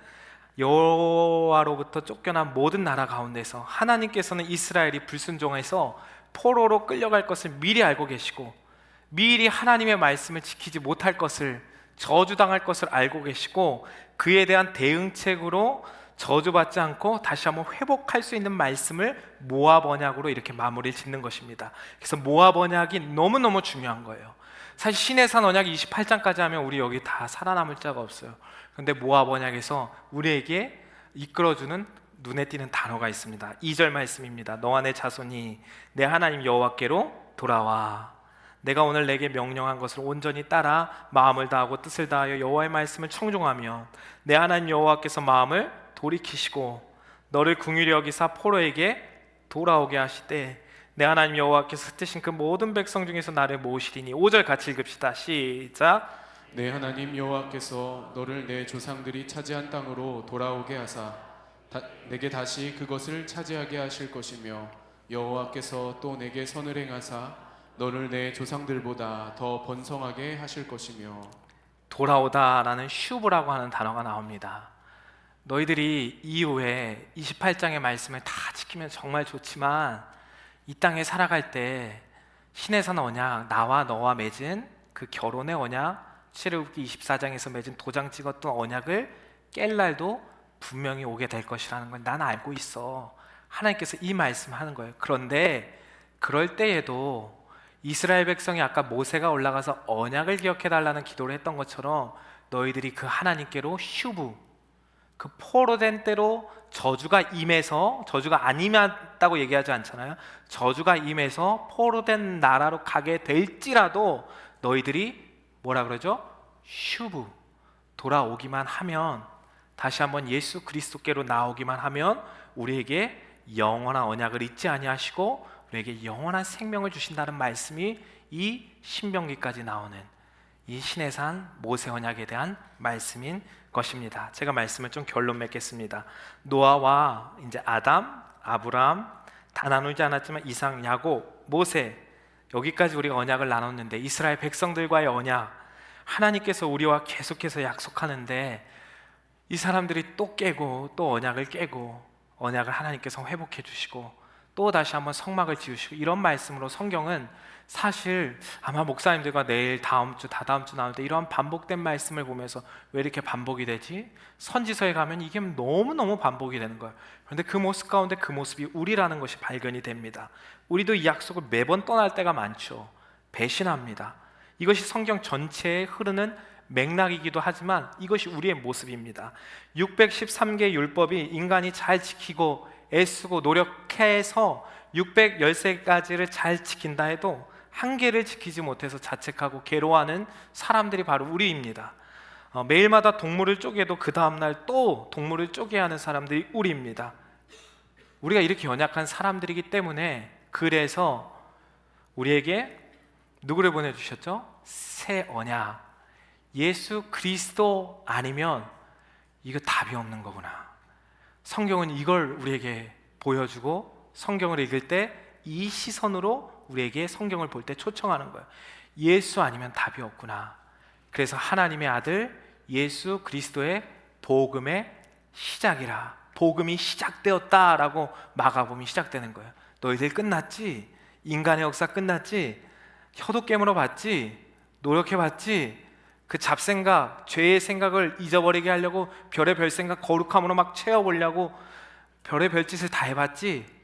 여호와로부터 쫓겨난 모든 나라 가운데서 하나님께서는 이스라엘이 불순종해서 포로로 끌려갈 것을 미리 알고 계시고 미리 하나님의 말씀을 지키지 못할 것을 저주당할 것을 알고 계시고 그에 대한 대응책으로 저주받지 않고 다시 한번 회복할 수 있는 말씀을 모압 언약으로 이렇게 마무리를 짓는 것입니다. 그래서 모압 언약이 너무너무 중요한 거예요. 사실 시내산 언약 28장까지 하면 우리 여기 다 살아남을 자가 없어요. 그런데 모압 언약에서 우리에게 이끌어주는 눈에 띄는 단어가 있습니다. 2절 말씀입니다. 너와 내 자손이 내 하나님 여호와께로 돌아와 내가 오늘 내게 명령한 것을 온전히 따라 마음을 다하고 뜻을 다하여 여호와의 말씀을 청종하며 내 하나님 여호와께서 마음을 돌이키시고 너를 긍휼히 여기사 포로에게 돌아오게 하시되 내 하나님 여호와께서 흩으신 그 모든 백성 중에서 나를 모으시리니. 5절 같이 읽읍시다. 시작. 내 하나님 여호와께서 너를 내 조상들이 차지한 땅으로 돌아오게 하사 내게 다시 그것을 차지하게 하실 것이며 여호와께서 또 내게 선을 행하사 너를 내 조상들보다 더 번성하게 하실 것이며. 돌아오다라는 슈브라고 하는 단어가 나옵니다. 너희들이 이후에 28장의 말씀을 다 지키면 정말 좋지만 이 땅에 살아갈 때 신의 산 언약, 나와 너와 맺은 그 결혼의 언약, 출애굽기 24장에서 맺은 도장 찍었던 언약을 깰 날도 분명히 오게 될 것이라는 걸 난 알고 있어. 하나님께서 이 말씀하는 거예요. 그런데 그럴 때에도 이스라엘 백성이 아까 모세가 올라가서 언약을 기억해 달라는 기도를 했던 것처럼 너희들이 그 하나님께로 슈브, 그 포로된 때로 저주가 임해서, 저주가 안 임했다고 얘기하지 않잖아요. 저주가 임해서 포로된 나라로 가게 될지라도 너희들이 뭐라 그러죠? 슈브, 돌아오기만 하면, 다시 한번 예수 그리스도께로 나오기만 하면 우리에게 영원한 언약을 잊지 아니하시고 우리에게 영원한 생명을 주신다는 말씀이 이 신명기까지 나오는 이 신의 산 모세 언약에 대한 말씀인 것입니다. 제가 말씀을 좀 결론 맺겠습니다. 노아와 이제 아담, 아브라함, 다 나누지 않았지만 이삭, 야곱, 모세, 여기까지 우리가 언약을 나눴는데 이스라엘 백성들과의 언약, 하나님께서 우리와 계속해서 약속하는데 이 사람들이 또 깨고 또 언약을 깨고 언약을 하나님께서 회복해 주시고 또 다시 한번 성막을 지으시고, 이런 말씀으로 성경은 사실 아마 목사님들과 내일, 다음 주, 다다음 주 나올 때 이러한 반복된 말씀을 보면서 왜 이렇게 반복이 되지? 선지서에 가면 이게 너무너무 반복이 되는 거예요. 그런데 그 모습 가운데 그 모습이 우리라는 것이 발견이 됩니다. 우리도 이 약속을 매번 떠날 때가 많죠. 배신합니다. 이것이 성경 전체에 흐르는 맥락이기도 하지만 이것이 우리의 모습입니다. 613개 율법이 인간이 잘 지키고 애쓰고 노력해서 613가지를 잘 지킨다 해도 한 개를 지키지 못해서 자책하고 괴로워하는 사람들이 바로 우리입니다. 매일마다 동물을 쪼개도 그 다음날 또 동물을 쪼개야 하는 사람들이 우리입니다. 우리가 이렇게 연약한 사람들이기 때문에, 그래서 우리에게 누구를 보내주셨죠? 새 언약, 예수 그리스도 아니면 이거 답이 없는 거구나. 성경은 이걸 우리에게 보여주고 성경을 읽을 때 이 시선으로 우리에게 성경을 볼 때 초청하는 거예요. 예수 아니면 답이 없구나. 그래서 하나님의 아들 예수 그리스도의 복음의 시작이라, 복음이 시작되었다라고 마가복음이 시작되는 거예요. 너희들 끝났지? 인간의 역사 끝났지? 혀도 깨물어 봤지? 노력해 봤지? 그 잡생각, 죄의 생각을 잊어버리게 하려고 별의 별 생각 거룩함으로 막 채워보려고 별의 별짓을 다 해봤지?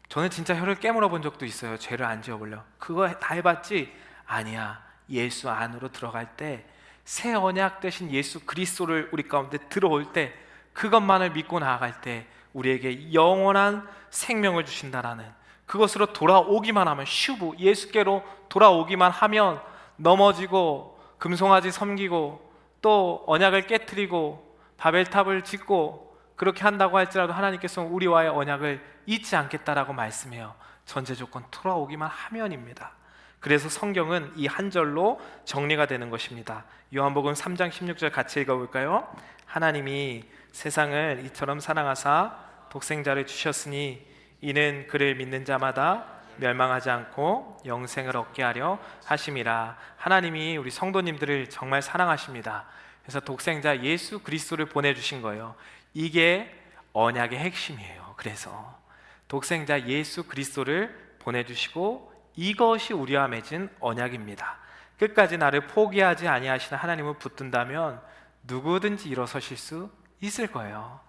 저는 진짜 혀를 깨물어 본 적도 있어요. 죄를 안 지어보려. 그거 다 해봤지? 아니야. 예수 안으로 들어갈 때, 새 언약 대신 예수 그리스도를 우리 가운데 들어올 때, 그것만을 믿고 나아갈 때 우리에게 영원한 생명을 주신다라는, 그것으로 돌아오기만 하면, 슈브, 예수께로 돌아오기만 하면 넘어지고 금송아지 섬기고 또 언약을 깨트리고 바벨탑을 짓고 그렇게 한다고 할지라도 하나님께서는 우리와의 언약을 잊지 않겠다라고 말씀해요. 전제 조건 돌아오기만 하면입니다. 그래서 성경은 이 한 절로 정리가 되는 것입니다. 요한복음 3장 16절 같이 읽어볼까요? 하나님이 세상을 이처럼 사랑하사 독생자를 주셨으니 이는 그를 믿는 자마다 멸망하지 않고 영생을 얻게 하려 하심이라. 하나님이 우리 성도님들을 정말 사랑하십니다. 그래서 독생자 예수 그리스도를 보내주신 거예요. 이게 언약의 핵심이에요. 그래서 독생자 예수 그리스도를 보내주시고 이것이 우리와 맺은 언약입니다. 끝까지 나를 포기하지 아니하시는 하나님을 붙든다면 누구든지 일어서실 수 있을 거예요.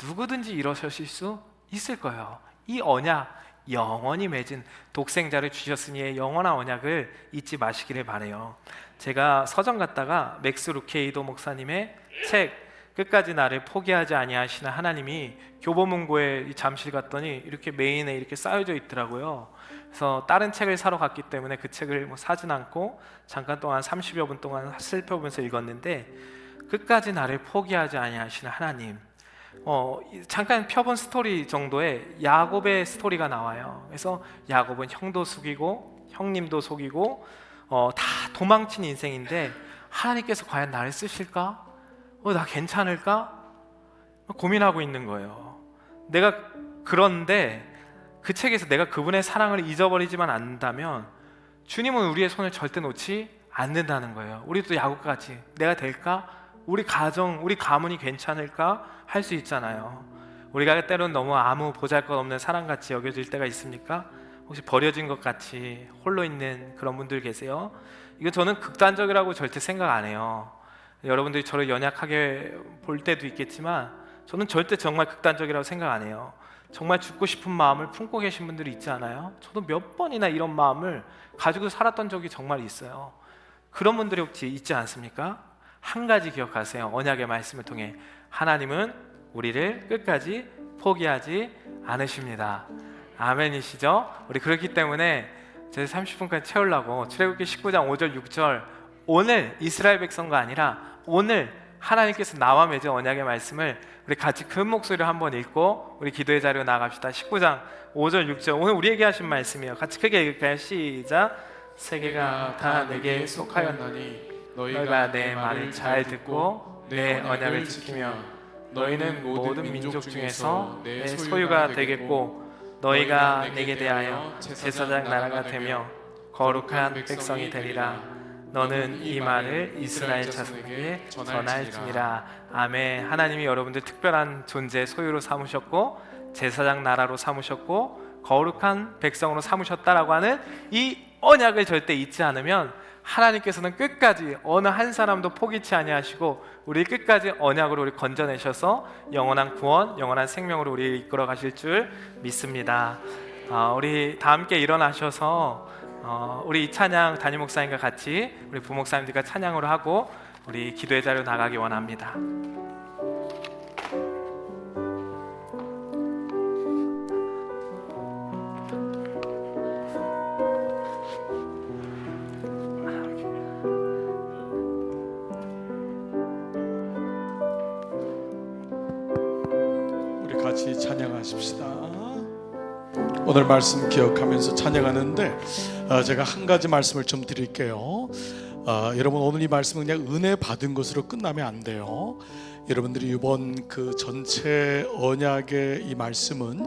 누구든지 일어서실 수 있을 거예요. 이 언약, 영원히 맺은 독생자를 주셨으니의 영원한 언약을 잊지 마시기를 바라요. 제가 서점 갔다가 맥스 루케이도 목사님의 책 끝까지 나를 포기하지 아니하시는 하나님이 교보문고에 잠실 갔더니 이렇게 메인에 이렇게 쌓여져 있더라고요. 그래서 다른 책을 사러 갔기 때문에 그 책을 사진 않고 잠깐 동안 30여 분 동안 살펴보면서 읽었는데, 끝까지 나를 포기하지 아니하시는 하나님, 잠깐 펴본 스토리 정도의 야곱의 스토리가 나와요. 그래서 야곱은 형도 속이고 형님도 속이고 다 도망친 인생인데 하나님께서 과연 나를 쓰실까? 나 괜찮을까? 고민하고 있는 거예요. 내가, 그런데 그 책에서 내가 그분의 사랑을 잊어버리지만 않는다면 주님은 우리의 손을 절대 놓지 않는다는 거예요. 우리도 야곱같이 내가 될까? 우리 가정, 우리 가문이 괜찮을까 할 수 있잖아요. 우리가 때로는 너무 아무 보잘것없는 사람같이 여겨질 때가 있습니까? 혹시 버려진 것 같이 홀로 있는 그런 분들 계세요? 이거 저는 극단적이라고 절대 생각 안 해요. 여러분들이 저를 연약하게 볼 때도 있겠지만 저는 절대 정말 극단적이라고 생각 안 해요. 정말 죽고 싶은 마음을 품고 계신 분들이 있지 않아요? 저도 몇 번이나 이런 마음을 가지고 살았던 적이 정말 있어요. 그런 분들이 혹시 있지 않습니까? 한 가지 기억하세요. 언약의 말씀을 통해 하나님은 우리를 끝까지 포기하지 않으십니다. 아멘이시죠? 우리 그렇기 때문에 제 30분까지 채우려고 출애굽기 19장 5절 6절 오늘 이스라엘 백성과 아니라 오늘 하나님께서 나와 맺은 언약의 말씀을 우리 같이 큰 목소리로 한번 읽고 우리 기도의 자리로 나갑시다. 19장 5절 6절 오늘 우리에게 하신 말씀이에요. 같이 크게 읽을까요? 시작. 세계가 다 내게 속하였나니 너희가 내 말을 잘 듣고 내 언약을 지키면 너희는 모든 민족 중에서 내 소유가 되겠고 너희가 내게 대하여 제사장 나라가 되며 거룩한 백성이 되리라. 너는 이 말을 이스라엘 자손에게 전할지니라. 아멘. 하나님이 여러분들 특별한 존재 소유로 삼으셨고 제사장 나라로 삼으셨고 거룩한 백성으로 삼으셨다라고 하는 이 언약을 절대 잊지 않으면 하나님께서는 끝까지 어느 한 사람도 포기치 아니하시고 우리 끝까지 언약으로 우리 건져내셔서 영원한 구원, 영원한 생명으로 우리 이끌어 가실 줄 믿습니다. 우리 다 함께 일어나셔서 우리 이 찬양 담임 목사님과 같이 우리 부목사님들과 찬양으로 하고 우리 기도의 자리로 나가기 원합니다. 우리 같이 찬양하십시다. 오늘 말씀 기억하면서 찬양하는데 제가 한 가지 말씀을 좀 드릴게요. 여러분 오늘 이 말씀은 그냥 은혜 받은 것으로 끝나면 안 돼요. 여러분들이 이번 그 전체 언약의 이 말씀은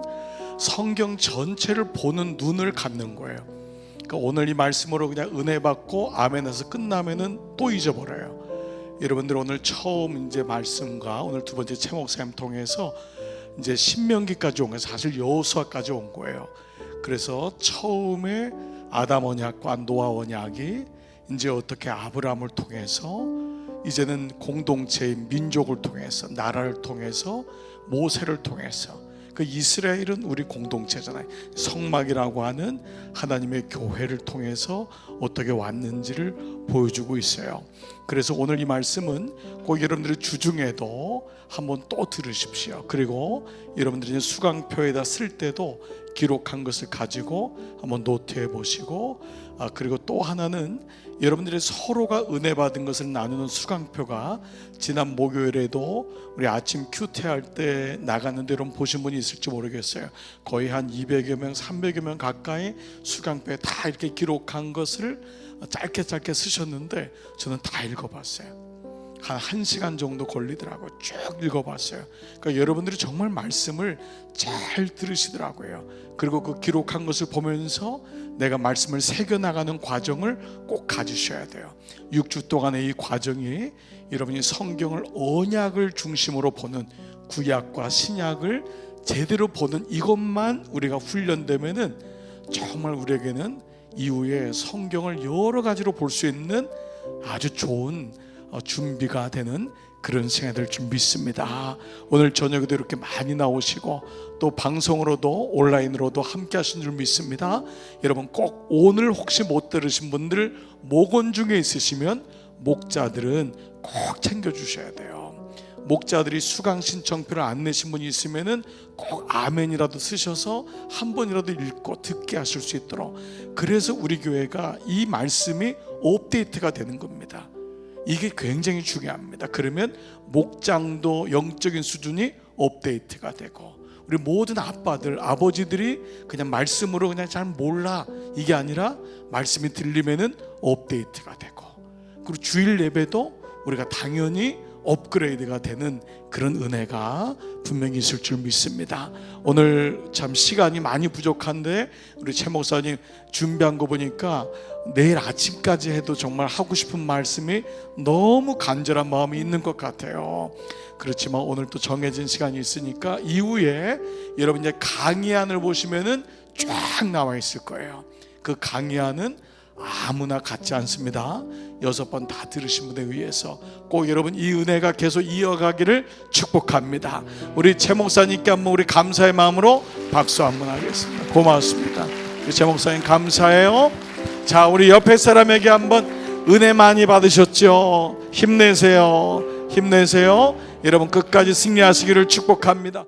성경 전체를 보는 눈을 갖는 거예요. 그러니까 오늘 이 말씀으로 그냥 은혜 받고 아멘해서 끝나면은 또 잊어버려요. 여러분들 오늘 처음 이제 말씀과 오늘 두 번째 최 목사님 통해서 이제 신명기까지 온 거예요. 사실 여호수아까지 온 거예요. 그래서 처음에 아담 언약과 노아 언약이 이제 어떻게 아브라함을 통해서 이제는 공동체인 민족을 통해서 나라를 통해서 모세를 통해서 그 이스라엘은 우리 공동체잖아요. 성막이라고 하는 하나님의 교회를 통해서 어떻게 왔는지를 보여주고 있어요. 그래서 오늘 이 말씀은 꼭 여러분들의 주중에도 한번 또 들으십시오. 그리고 여러분들이 수강표에다 쓸 때도 기록한 것을 가지고 한번 노트해 보시고 그리고 또 하나는 여러분들이 서로가 은혜 받은 것을 나누는 수강표가 지난 목요일에도 우리 아침 큐티 할 때 나갔는데 여러분 보신 분이 있을지 모르겠어요. 거의 한 200여 명 300여 명 가까이 수강표에 다 이렇게 기록한 것을 짧게 쓰셨는데 저는 다 읽어봤어요. 한 1시간 정도 걸리더라고요. 쭉 읽어봤어요. 그러니까 여러분들이 정말 말씀을 잘 들으시더라고요. 그리고 그 기록한 것을 보면서 내가 말씀을 새겨나가는 과정을 꼭 가지셔야 돼요. 6주 동안의 이 과정이 여러분이 성경을 언약을 중심으로 보는 구약과 신약을 제대로 보는 이것만 우리가 훈련되면은 정말 우리에게는 이후에 성경을 여러 가지로 볼 수 있는 아주 좋은 준비가 되는 그런 시간이 될 줄 믿습니다. 오늘 저녁에도 이렇게 많이 나오시고 또 방송으로도 온라인으로도 함께 하신 줄 믿습니다. 여러분 꼭 오늘 혹시 못 들으신 분들 목원 중에 있으시면 목자들은 꼭 챙겨주셔야 돼요. 목자들이 수강 신청표를 안 내신 분이 있으면은 꼭 아멘이라도 쓰셔서 한 번이라도 읽고 듣게 하실 수 있도록. 그래서 우리 교회가 이 말씀이 업데이트가 되는 겁니다. 이게 굉장히 중요합니다. 그러면 목장도 영적인 수준이 업데이트가 되고 우리 모든 아빠들, 아버지들이 그냥 말씀으로 그냥 잘 몰라 이게 아니라 말씀이 들리면은 업데이트가 되고 그리고 주일 예배도 우리가 당연히 업그레이드가 되는 그런 은혜가 분명히 있을 줄 믿습니다. 오늘 참 시간이 많이 부족한데 우리 최 목사님 준비한 거 보니까 내일 아침까지 해도 정말 하고 싶은 말씀이 너무 간절한 마음이 있는 것 같아요. 그렇지만 오늘 또 정해진 시간이 있으니까 이후에 여러분 이제 강의안을 보시면은 쫙 나와 있을 거예요. 그 강의안은 아무나 같지 않습니다. 6번 다 들으신 분에 의해서 꼭 여러분 이 은혜가 계속 이어가기를 축복합니다. 우리 최 목사님께 한번 우리 감사의 마음으로 박수 한번 하겠습니다. 고맙습니다. 우리 최 목사님 감사해요. 자, 우리 옆에 사람에게 한번 은혜 많이 받으셨죠? 힘내세요. 힘내세요. 여러분 끝까지 승리하시기를 축복합니다.